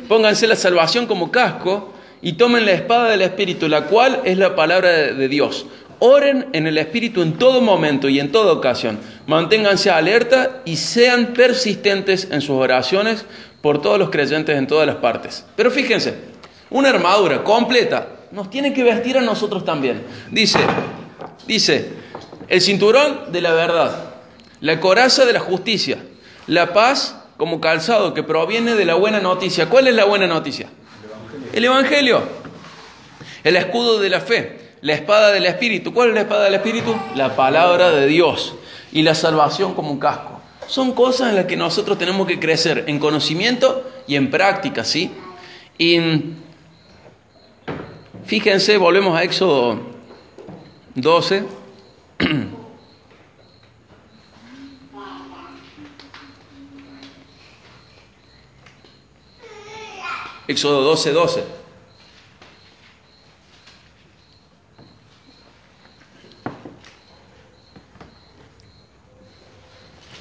Pónganse la salvación como casco y tomen la espada del Espíritu, la cual es la palabra de Dios. Oren en el Espíritu en todo momento y en toda ocasión. Manténganse alerta y sean persistentes en sus oraciones por todos los creyentes en todas las partes. Pero fíjense, una armadura completa nos tiene que vestir a nosotros también. Dice, el cinturón de la verdad, la coraza de la justicia, la paz como calzado que proviene de la buena noticia. ¿Cuál es la buena noticia? El Evangelio. El escudo de la fe, la espada del Espíritu. ¿Cuál es la espada del Espíritu? La palabra de Dios. Y la salvación como un casco. Son cosas en las que nosotros tenemos que crecer en conocimiento y en práctica, ¿sí? Y fíjense, volvemos a Éxodo 12. Éxodo 12:12.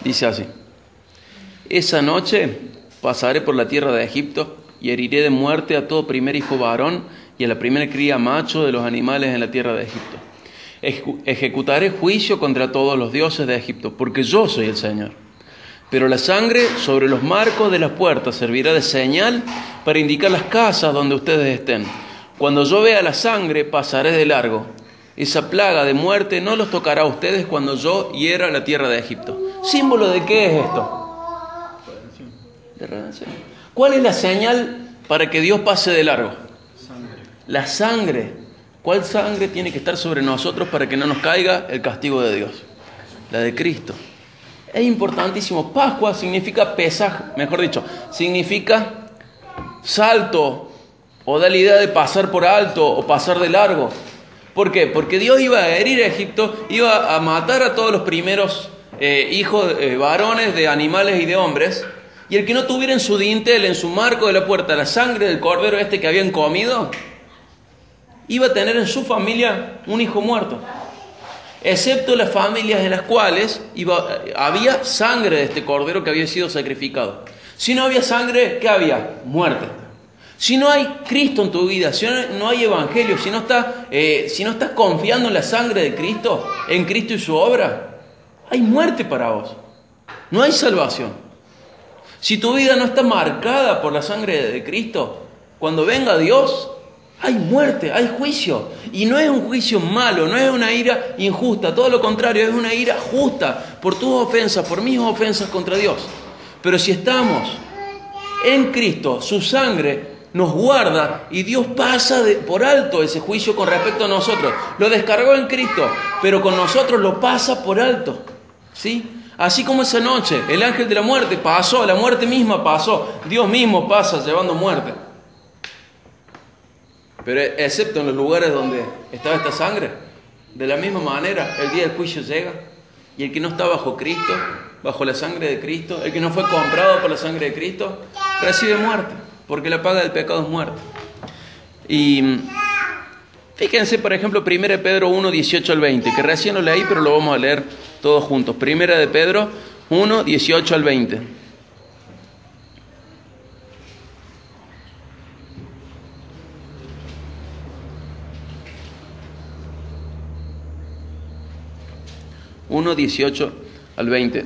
Dice así: esa noche pasaré por la tierra de Egipto y heriré de muerte a todo primer hijo varón y a la primera cría macho de los animales en la tierra de Egipto. Ejecutaré juicio contra todos los dioses de Egipto, porque yo soy el Señor. Pero la sangre sobre los marcos de las puertas servirá de señal para indicar las casas donde ustedes estén. Cuando yo vea la sangre, pasaré de largo. Esa plaga de muerte no los tocará a ustedes cuando yo hiera la tierra de Egipto. ¿Símbolo de qué es esto? De redención. ¿Cuál es la señal para que Dios pase de largo? La sangre. ¿Cuál sangre tiene que estar sobre nosotros para que no nos caiga el castigo de Dios? La de Cristo. Es importantísimo. Pascua significa pesaje, mejor dicho, significa salto, o da la idea de pasar por alto o pasar de largo. ¿Por qué? Porque Dios iba a herir a Egipto, iba a matar a todos los primeros hijos varones de animales y de hombres, y el que no tuviera en su dintel, en su marco de la puerta, la sangre del cordero que habían comido, iba a tener en su familia un hijo muerto. Excepto las familias en las cuales había sangre de este cordero que había sido sacrificado. Si no había sangre, ¿qué había? Muerte. Si no hay Cristo en tu vida, si no hay evangelio, si no estás confiando en la sangre de Cristo, en Cristo y su obra, hay muerte para vos. No hay salvación. Si tu vida no está marcada por la sangre de Cristo, cuando venga Dios, hay muerte, hay juicio. Y no es un juicio malo, no es una ira injusta, todo lo contrario, es una ira justa por tus ofensas, por mis ofensas contra Dios. Pero si estamos en Cristo, su sangre nos guarda y Dios pasa por alto ese juicio con respecto a nosotros. Lo descargó en Cristo, pero con nosotros lo pasa por alto, ¿sí? Así como esa noche el ángel de la muerte pasó, la muerte misma pasó, Dios mismo pasa llevando muerte. Pero excepto en los lugares donde estaba esta sangre, de la misma manera el día del juicio llega y el que no está bajo Cristo, bajo la sangre de Cristo, el que no fue comprado por la sangre de Cristo, recibe muerte, porque la paga del pecado es muerte. Y fíjense, por ejemplo, 1 Pedro 1, 18 al 20, que recién lo leí, pero lo vamos a leer todos juntos. 1 Pedro 1, 18 al 20. (1, 18 al 20).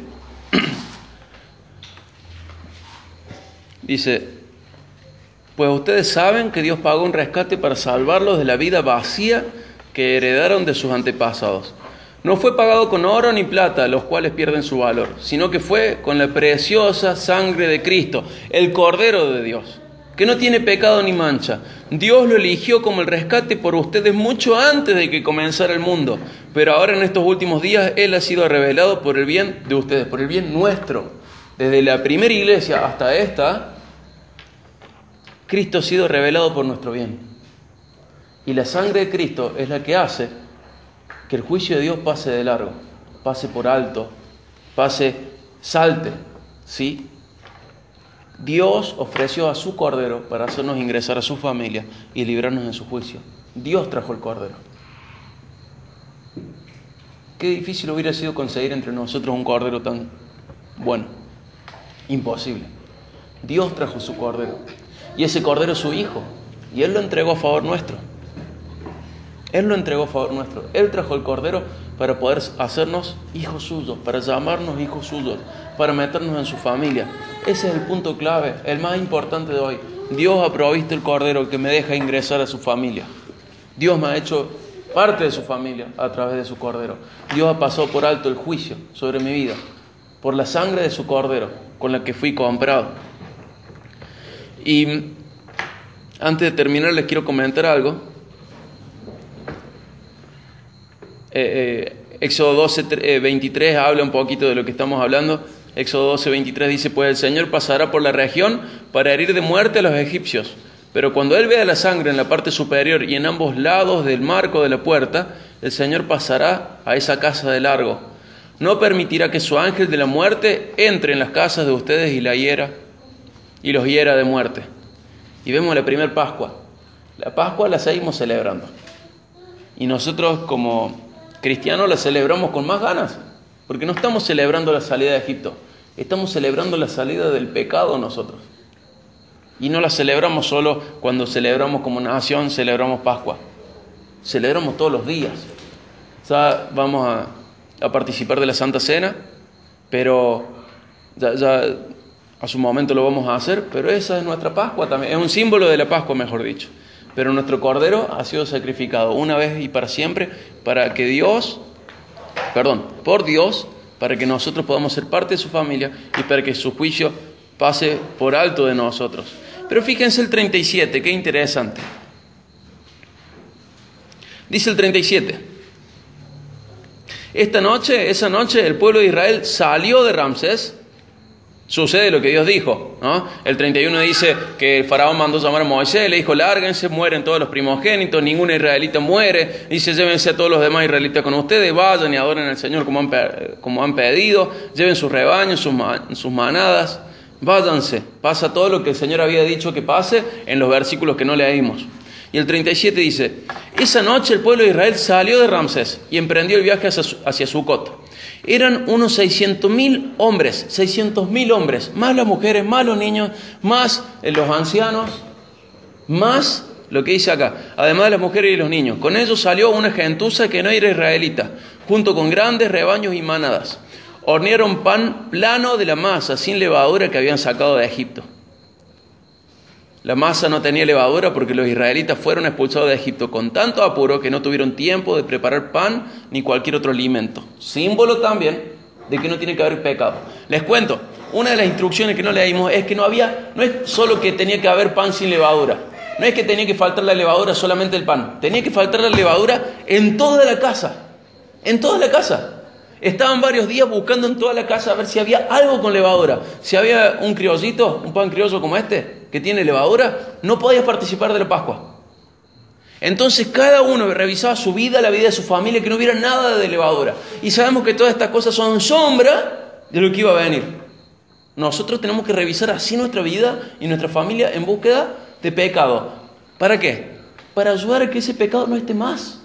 Dice: pues ustedes saben que Dios pagó un rescate para salvarlos de la vida vacía que heredaron de sus antepasados. No fue pagado con oro ni plata, los cuales pierden su valor, sino que fue con la preciosa sangre de Cristo, el Cordero de Dios, que no tiene pecado ni mancha. Dios lo eligió como el rescate por ustedes mucho antes de que comenzara el mundo, pero ahora en estos últimos días Él ha sido revelado por el bien de ustedes, por el bien nuestro. Desde la primera iglesia hasta esta, Cristo ha sido revelado por nuestro bien. Y la sangre de Cristo es la que hace que el juicio de Dios pase de largo, pase por alto, salte, ¿sí? Dios ofreció a su Cordero para hacernos ingresar a su familia y librarnos de su juicio. Dios trajo el Cordero. Qué difícil hubiera sido conseguir entre nosotros un Cordero tan bueno. Imposible. Dios trajo su Cordero. Y ese Cordero es su Hijo. Y Él lo entregó a favor nuestro. Él lo entregó a favor nuestro. Él trajo el Cordero para poder hacernos hijos suyos, para llamarnos hijos suyos, para meternos en su familia. Ese es el punto clave, el más importante de hoy. Dios ha provisto el Cordero que me deja ingresar a su familia. Dios me ha hecho parte de su familia a través de su Cordero. Dios ha pasado por alto el juicio sobre mi vida, por la sangre de su Cordero, con la que fui comprado. Y antes de terminar les quiero comentar algo. Éxodo 12, 23 habla un poquito de lo que estamos hablando. Éxodo 12, 23 dice: pues el Señor pasará por la región para herir de muerte a los egipcios, pero cuando Él vea la sangre en la parte superior y en ambos lados del marco de la puerta, el Señor pasará a esa casa de largo. No permitirá que su ángel de la muerte entre en las casas de ustedes y los hiera de muerte. Y vemos la primera Pascua. La Pascua la seguimos celebrando. Y nosotros como cristianos la celebramos con más ganas, porque no estamos celebrando la salida de Egipto, estamos celebrando la salida del pecado nosotros. Y no la celebramos solo cuando celebramos como nación, celebramos Pascua. Celebramos todos los días. O sea, vamos a participar de la Santa Cena, pero ya a su momento lo vamos a hacer, pero esa es nuestra Pascua también, es un símbolo de la Pascua, mejor dicho. Pero nuestro Cordero ha sido sacrificado una vez y para siempre, para que por Dios, para que nosotros podamos ser parte de su familia y para que su juicio pase por alto de nosotros. Pero fíjense el 37, qué interesante. Dice el 37: esa noche, el pueblo de Israel salió de Ramsés. Sucede lo que Dios dijo, ¿no? El 31 dice que el faraón mandó llamar a Moisés, le dijo: lárguense, mueren todos los primogénitos, ningún israelita muere. Dice: llévense a todos los demás israelitas con ustedes, vayan y adoren al Señor como han pedido, lleven sus rebaños, sus manadas, váyanse. Pasa todo lo que el Señor había dicho que pase en los versículos que no leímos. Y el 37 dice: esa noche el pueblo de Israel salió de Ramsés y emprendió el viaje hacia Sucot. Eran unos 600.000 hombres, más las mujeres, más los niños, más los ancianos, más lo que dice acá, además de las mujeres y los niños. Con ellos salió una gentuza que no era israelita, junto con grandes rebaños y manadas. Hornearon pan plano de la masa, sin levadura, que habían sacado de Egipto. La masa no tenía levadura porque los israelitas fueron expulsados de Egipto con tanto apuro que no tuvieron tiempo de preparar pan ni cualquier otro alimento. Símbolo también de que no tiene que haber pecado. Les cuento, una de las instrucciones que no leímos es que no es solo que tenía que haber pan sin levadura. No es que tenía que faltar la levadura solamente el pan. Tenía que faltar la levadura en toda la casa. En toda la casa. Estaban varios días buscando en toda la casa a ver si había algo con levadura. Si había un criollito, un pan criollo como este, que tiene levadura, no podías participar de la Pascua. Entonces cada uno revisaba su vida, la vida de su familia, que no hubiera nada de levadura. Y sabemos que todas estas cosas son sombra de lo que iba a venir. Nosotros tenemos que revisar así nuestra vida y nuestra familia en búsqueda de pecado. ¿Para qué? Para ayudar a que ese pecado no esté más.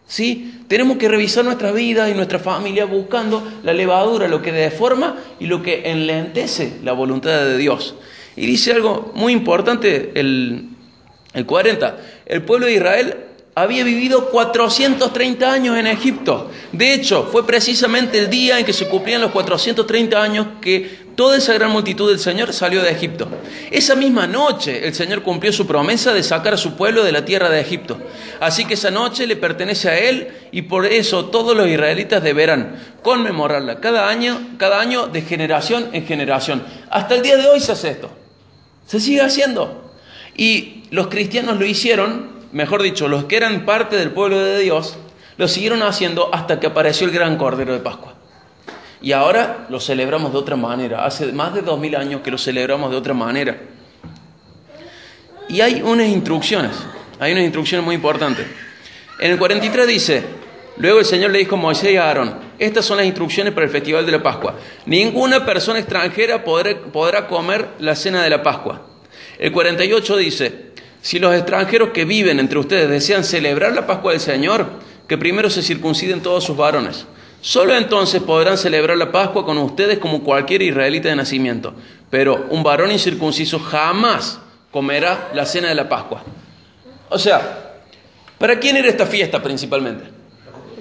¿Sí? Tenemos que revisar nuestra vida y nuestra familia buscando la levadura, lo que deforma y lo que enlentece la voluntad de Dios. Y dice algo muy importante el 40. El pueblo de Israel había vivido 430 años en Egipto. De hecho, fue precisamente el día en que se cumplían los 430 años que toda esa gran multitud del Señor salió de Egipto. Esa misma noche el Señor cumplió su promesa de sacar a su pueblo de la tierra de Egipto. Así que esa noche le pertenece a Él y por eso todos los israelitas deberán conmemorarla cada año de generación en generación. Hasta el día de hoy se hace esto. Se sigue haciendo. Y los cristianos lo hicieron, mejor dicho, los que eran parte del pueblo de Dios, lo siguieron haciendo hasta que apareció el gran Cordero de Pascua. Y ahora lo celebramos de otra manera. Hace más de 2000 años que lo celebramos de otra manera. Y hay unas instrucciones muy importantes. En el 43 dice: luego el Señor le dijo a Moisés y a Aarón: estas son las instrucciones para el festival de la Pascua. Ninguna persona extranjera podrá comer la cena de la Pascua. El 48 dice: si los extranjeros que viven entre ustedes desean celebrar la Pascua del Señor, que primero se circunciden todos sus varones. Solo entonces podrán celebrar la Pascua con ustedes como cualquier israelita de nacimiento. Pero un varón incircunciso jamás comerá la cena de la Pascua. O sea, ¿para quién era esta fiesta principalmente?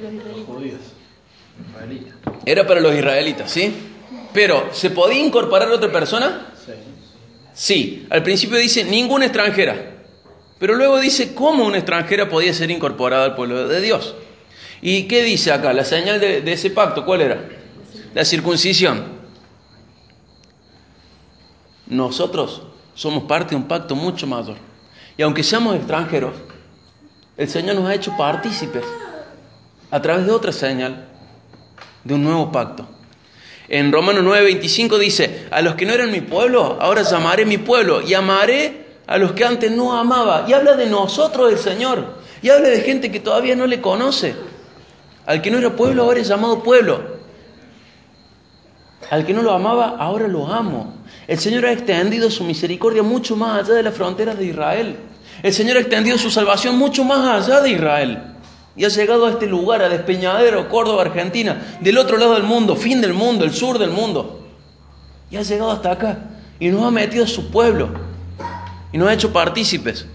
Los judíos, israelitas. Era para los israelitas, ¿sí? Pero, ¿se podía incorporar otra persona? Sí. Sí. Al principio dice ninguna extranjera. Pero luego dice cómo una extranjera podía ser incorporada al pueblo de Dios. ¿Y qué dice acá? La señal de ese pacto, ¿cuál era? La circuncisión. Nosotros somos parte de un pacto mucho mayor. Y aunque seamos extranjeros, el Señor nos ha hecho partícipes a través de otra señal, de un nuevo pacto. En Romanos 9:25 dice: a los que no eran mi pueblo, ahora llamaré mi pueblo, y amaré a los que antes no amaba. Y habla de nosotros el Señor, y habla de gente que todavía no le conoce. Al que no era pueblo, ahora es llamado pueblo. Al que no lo amaba, ahora lo amo. El Señor ha extendido su misericordia mucho más allá de las fronteras de Israel. El Señor ha extendido su salvación mucho más allá de Israel. Y ha llegado a este lugar, a Despeñadero, Córdoba, Argentina, del otro lado del mundo, fin del mundo, el sur del mundo. Y ha llegado hasta acá. Y nos ha metido a su pueblo. Y nos ha hecho partícipes.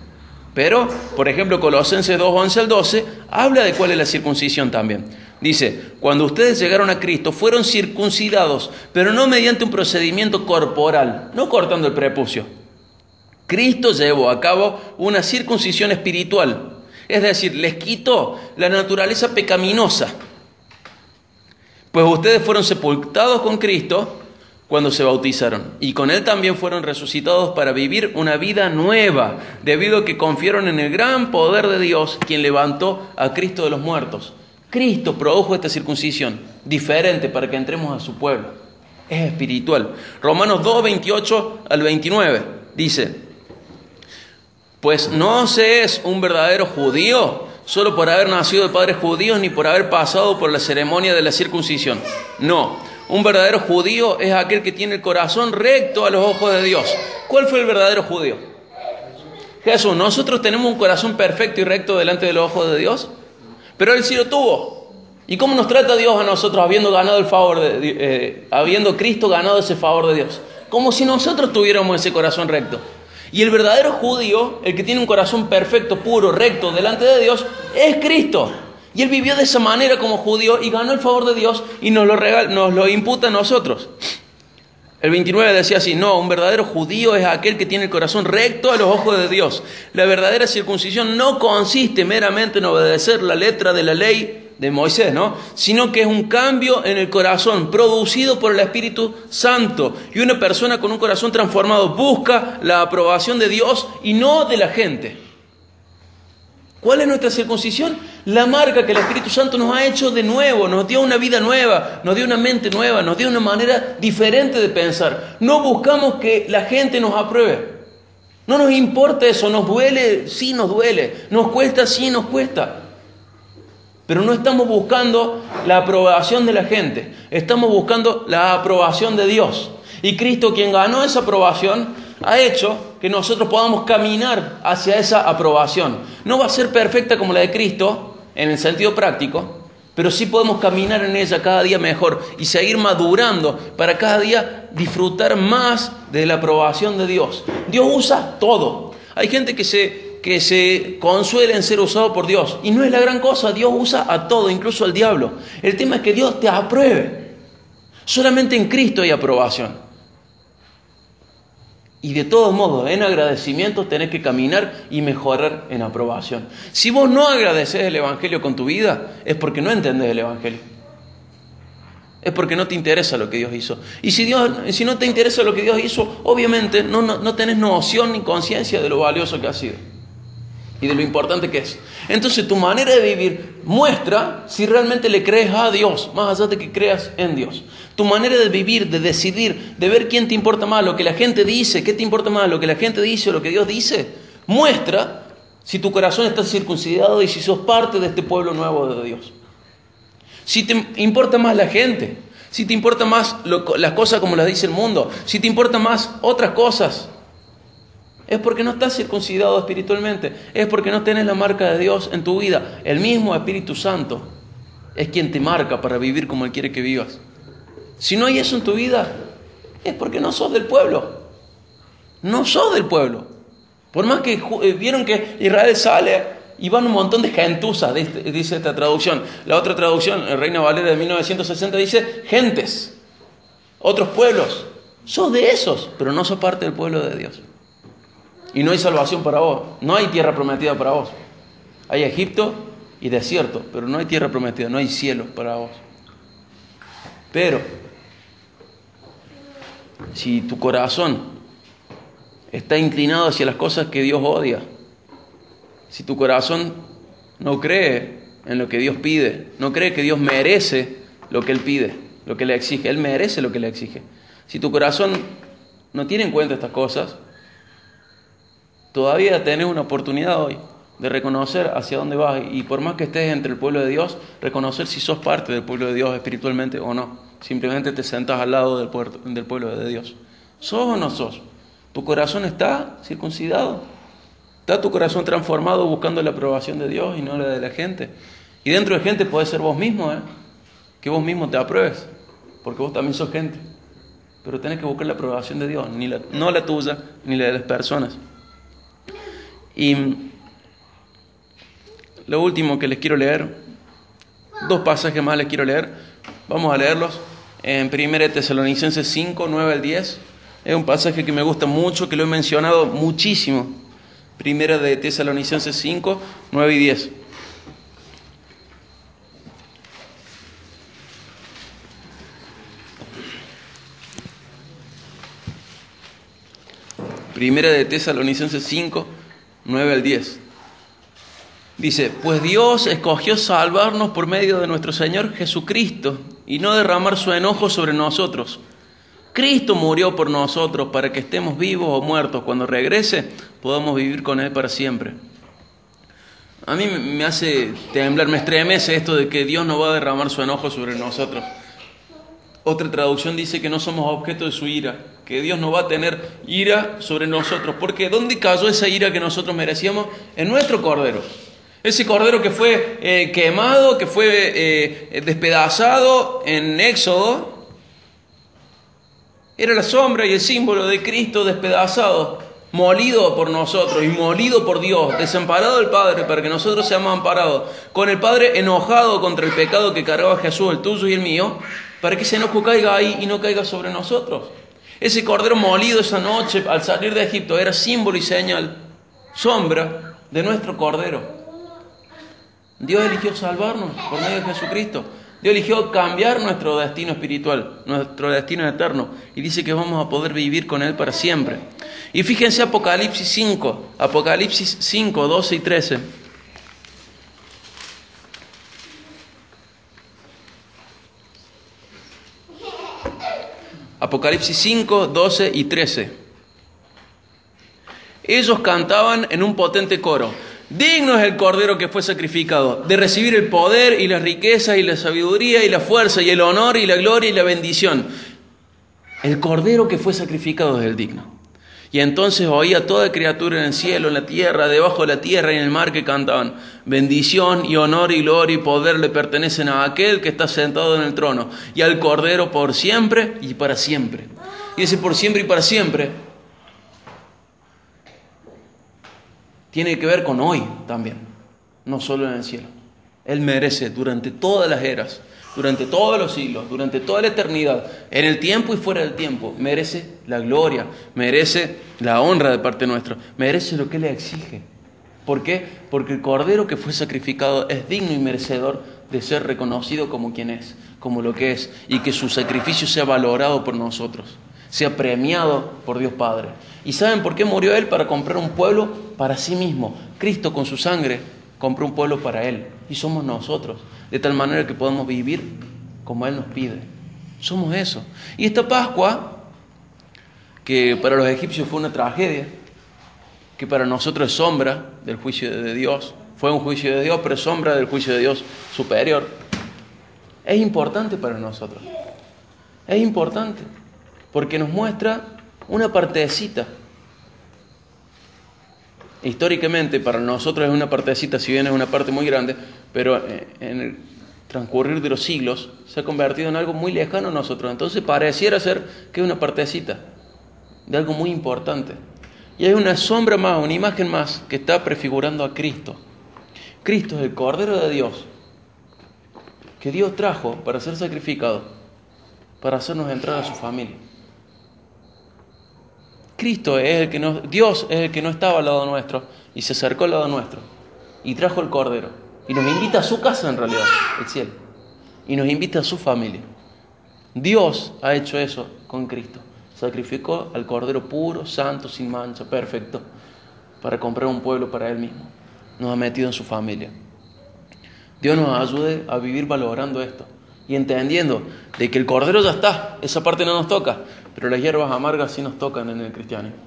Pero, por ejemplo, Colosenses 2:11 al 12, habla de cuál es la circuncisión también. Dice: cuando ustedes llegaron a Cristo, fueron circuncidados, pero no mediante un procedimiento corporal, no cortando el prepucio. Cristo llevó a cabo una circuncisión espiritual, es decir, les quitó la naturaleza pecaminosa. Pues ustedes fueron sepultados con Cristo cuando se bautizaron, y con Él también fueron resucitados para vivir una vida nueva, debido a que confiaron en el gran poder de Dios, quien levantó a Cristo de los muertos. Cristo produjo esta circuncisión, diferente para que entremos a su pueblo. Es espiritual. Romanos 2:28 al 29 dice: pues no se es un verdadero judío solo por haber nacido de padres judíos, ni por haber pasado por la ceremonia de la circuncisión. No. Un verdadero judío es aquel que tiene el corazón recto a los ojos de Dios. ¿Cuál fue el verdadero judío? Jesús. ¿Nosotros tenemos un corazón perfecto y recto delante de los ojos de Dios? Pero Él sí lo tuvo. ¿Y cómo nos trata Dios a nosotros habiendo ganado el favor habiendo Cristo ganado ese favor de Dios? Como si nosotros tuviéramos ese corazón recto. Y el verdadero judío, el que tiene un corazón perfecto, puro, recto delante de Dios, es Cristo. Y Él vivió de esa manera como judío y ganó el favor de Dios y nos lo imputa a nosotros. El 29 decía así: no, un verdadero judío es aquel que tiene el corazón recto a los ojos de Dios. La verdadera circuncisión no consiste meramente en obedecer la letra de la ley de Moisés, ¿no? Sino que es un cambio en el corazón producido por el Espíritu Santo. Y una persona con un corazón transformado busca la aprobación de Dios y no de la gente. ¿Cuál es nuestra circuncisión? La marca que el Espíritu Santo nos ha hecho de nuevo, nos dio una vida nueva, nos dio una mente nueva, nos dio una manera diferente de pensar. No buscamos que la gente nos apruebe. No nos importa eso, nos duele, sí nos duele, nos cuesta, sí nos cuesta. Pero no estamos buscando la aprobación de la gente, estamos buscando la aprobación de Dios. Y Cristo, quien ganó esa aprobación, ha hecho que nosotros podamos caminar hacia esa aprobación. No va a ser perfecta como la de Cristo en el sentido práctico, pero sí podemos caminar en ella cada día mejor y seguir madurando para cada día disfrutar más de la aprobación de Dios. Dios usa todo. Hay gente que se consuela en ser usado por Dios y no es la gran cosa. Dios usa a todo, incluso al diablo. El tema es que Dios te apruebe. Solamente en Cristo hay aprobación. Y de todos modos, en agradecimiento tenés que caminar y mejorar en aprobación. Si vos no agradeces el Evangelio con tu vida, es porque no entendés el Evangelio. Es porque no te interesa lo que Dios hizo. Y si no te interesa lo que Dios hizo, obviamente no tenés noción ni conciencia de lo valioso que ha sido y de lo importante que es. Entonces tu manera de vivir muestra si realmente le crees a Dios, más allá de que creas en Dios. Tu manera de vivir, de decidir, de ver quién te importa más, lo que la gente dice, qué te importa más, lo que la gente dice o lo que Dios dice, muestra si tu corazón está circuncidado y si sos parte de este pueblo nuevo de Dios. Si te importa más la gente, si te importa más las cosas como las dice el mundo, si te importa más otras cosas, es porque no estás circuncidado espiritualmente, es porque no tenés la marca de Dios en tu vida. El mismo Espíritu Santo es quien te marca para vivir como Él quiere que vivas. Si no hay eso en tu vida, es porque no sos del pueblo. No sos del pueblo. Por más que vieron que Israel sale y van un montón de gentuzas, dice esta traducción. La otra traducción, el Reina Valera de 1960, dice gentes, otros pueblos. Sos de esos, pero no sos parte del pueblo de Dios. Y no hay salvación para vos. No hay tierra prometida para vos. Hay Egipto y desierto, pero no hay tierra prometida, no hay cielo para vos. Pero si tu corazón está inclinado hacia las cosas que Dios odia, si tu corazón no cree en lo que Dios pide, no cree que Dios merece lo que Él pide, lo que le exige, Él merece lo que le exige. Si tu corazón no tiene en cuenta estas cosas, todavía tenés una oportunidad hoy de reconocer hacia dónde vas, y por más que estés entre el pueblo de Dios, reconocer si sos parte del pueblo de Dios espiritualmente o no. Simplemente te sentás al lado del pueblo de Dios. ¿Sos o no sos? ¿Tu corazón está circuncidado? ¿Está tu corazón transformado buscando la aprobación de Dios y no la de la gente? Y dentro de gente puede ser vos mismo, que vos mismo te apruebes, porque vos también sos gente. Pero tenés que buscar la aprobación de Dios, no la tuya ni la de las personas. Y lo último que les quiero leer, 2 pasajes más les quiero leer. Vamos a leerlos en 1 Tesalonicenses 5, 9 al 10. Es un pasaje que me gusta mucho, que lo he mencionado muchísimo. 1 Tesalonicenses 5, 9 y 10. Primera de Tesalonicenses 5, 9 al 10. Dice: pues Dios escogió salvarnos por medio de nuestro Señor Jesucristo y no derramar su enojo sobre nosotros. Cristo murió por nosotros para que estemos vivos o muertos. Cuando regrese, podamos vivir con Él para siempre. A mí me hace temblar, me estremece esto de que Dios no va a derramar su enojo sobre nosotros. Otra traducción dice que no somos objeto de su ira, que Dios no va a tener ira sobre nosotros. Porque ¿dónde cayó esa ira que nosotros merecíamos? En nuestro Cordero. Ese Cordero que fue quemado, que fue despedazado en Éxodo, era la sombra y el símbolo de Cristo despedazado, molido por nosotros y molido por Dios, desamparado del Padre para que nosotros seamos amparados, con el Padre enojado contra el pecado que cargaba Jesús, el tuyo y el mío, para que ese enojo caiga ahí y no caiga sobre nosotros. Ese Cordero molido esa noche al salir de Egipto era símbolo y señal, sombra de nuestro Cordero. Dios eligió salvarnos por medio de Jesucristo. Dios eligió cambiar nuestro destino espiritual, nuestro destino eterno, y dice que vamos a poder vivir con Él para siempre. Y fíjense Apocalipsis 5, 12 y 13. Apocalipsis 5, 12 y 13. Ellos cantaban en un potente coro: digno es el Cordero que fue sacrificado, de recibir el poder y las riquezas y la sabiduría y la fuerza y el honor y la gloria y la bendición. El Cordero que fue sacrificado es el digno. Y entonces oía toda criatura en el cielo, en la tierra, debajo de la tierra y en el mar que cantaban: bendición y honor y gloria y poder le pertenecen a aquel que está sentado en el trono y al Cordero por siempre y para siempre. Y ese por siempre y para siempre tiene que ver con hoy también, no solo en el cielo. Él merece durante todas las eras, durante todos los siglos, durante toda la eternidad, en el tiempo y fuera del tiempo, merece la gloria, merece la honra de parte nuestra, merece lo que Él le exige. ¿Por qué? Porque el Cordero que fue sacrificado es digno y merecedor de ser reconocido como quien es, como lo que es, y que su sacrificio sea valorado por nosotros, sea premiado por Dios Padre. ¿Y saben por qué murió Él? Para comprar un pueblo para sí mismo. Cristo con su sangre compró un pueblo para Él, y somos nosotros, de tal manera que podamos vivir como Él nos pide. Somos eso. Y esta Pascua, que para los egipcios fue una tragedia, que para nosotros es sombra del juicio de Dios. Fue un juicio de Dios, pero es sombra del juicio de Dios superior. Es importante para nosotros. Es importante porque nos muestra una partecita. Históricamente para nosotros es una partecita, si bien es una parte muy grande, pero en el transcurrir de los siglos se ha convertido en algo muy lejano a nosotros. Entonces pareciera ser que es una partecita de algo muy importante. Y hay una sombra más, una imagen más que está prefigurando a Cristo. Cristo es el Cordero de Dios, que Dios trajo para ser sacrificado, para hacernos entrar a su familia. Cristo es el que no, Dios es el que no estaba al lado nuestro y se acercó al lado nuestro y trajo el Cordero y nos invita a su casa, en realidad, el cielo, y nos invita a su familia. Dios ha hecho eso con Cristo. Sacrificó al Cordero puro, santo, sin mancha, perfecto, para comprar un pueblo para Él mismo. Nos ha metido en su familia. Dios nos ayude a vivir valorando esto y entendiendo de que el Cordero ya está, esa parte no nos toca, pero las hierbas amargas sí nos tocan en el cristianismo.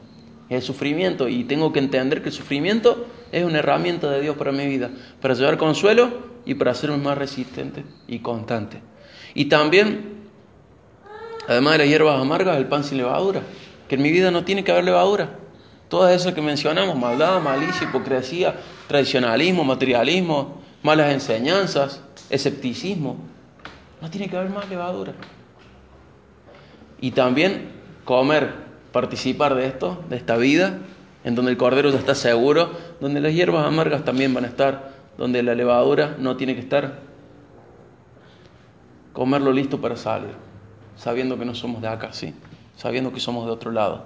Es el sufrimiento, y tengo que entender que el sufrimiento es una herramienta de Dios para mi vida, para llevar consuelo y para hacerme más resistente y constante. Y también, además de las hierbas amargas, el pan sin levadura, que en mi vida no tiene que haber levadura. Todas esas que mencionamos, maldad, malicia, hipocresía, tradicionalismo, materialismo, malas enseñanzas, escepticismo, no tiene que haber más levadura. Y también comer, participar de esto, de esta vida, en donde el Cordero ya está seguro, donde las hierbas amargas también van a estar, donde la levadura no tiene que estar. Comerlo listo para salir, sabiendo que no somos de acá, ¿sí? Sabiendo que somos de otro lado.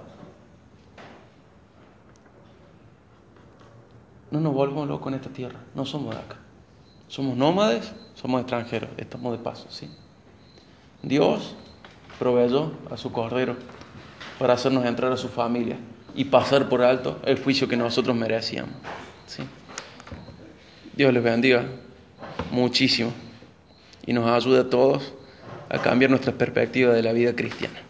No nos volvamos locos en esta tierra, no somos de acá. Somos nómades, somos extranjeros, estamos de paso, ¿sí? Dios proveyó a su Cordero para hacernos entrar a su familia y pasar por alto el juicio que nosotros merecíamos, ¿sí? Dios les bendiga muchísimo y nos ayude a todos a cambiar nuestra perspectiva de la vida cristiana.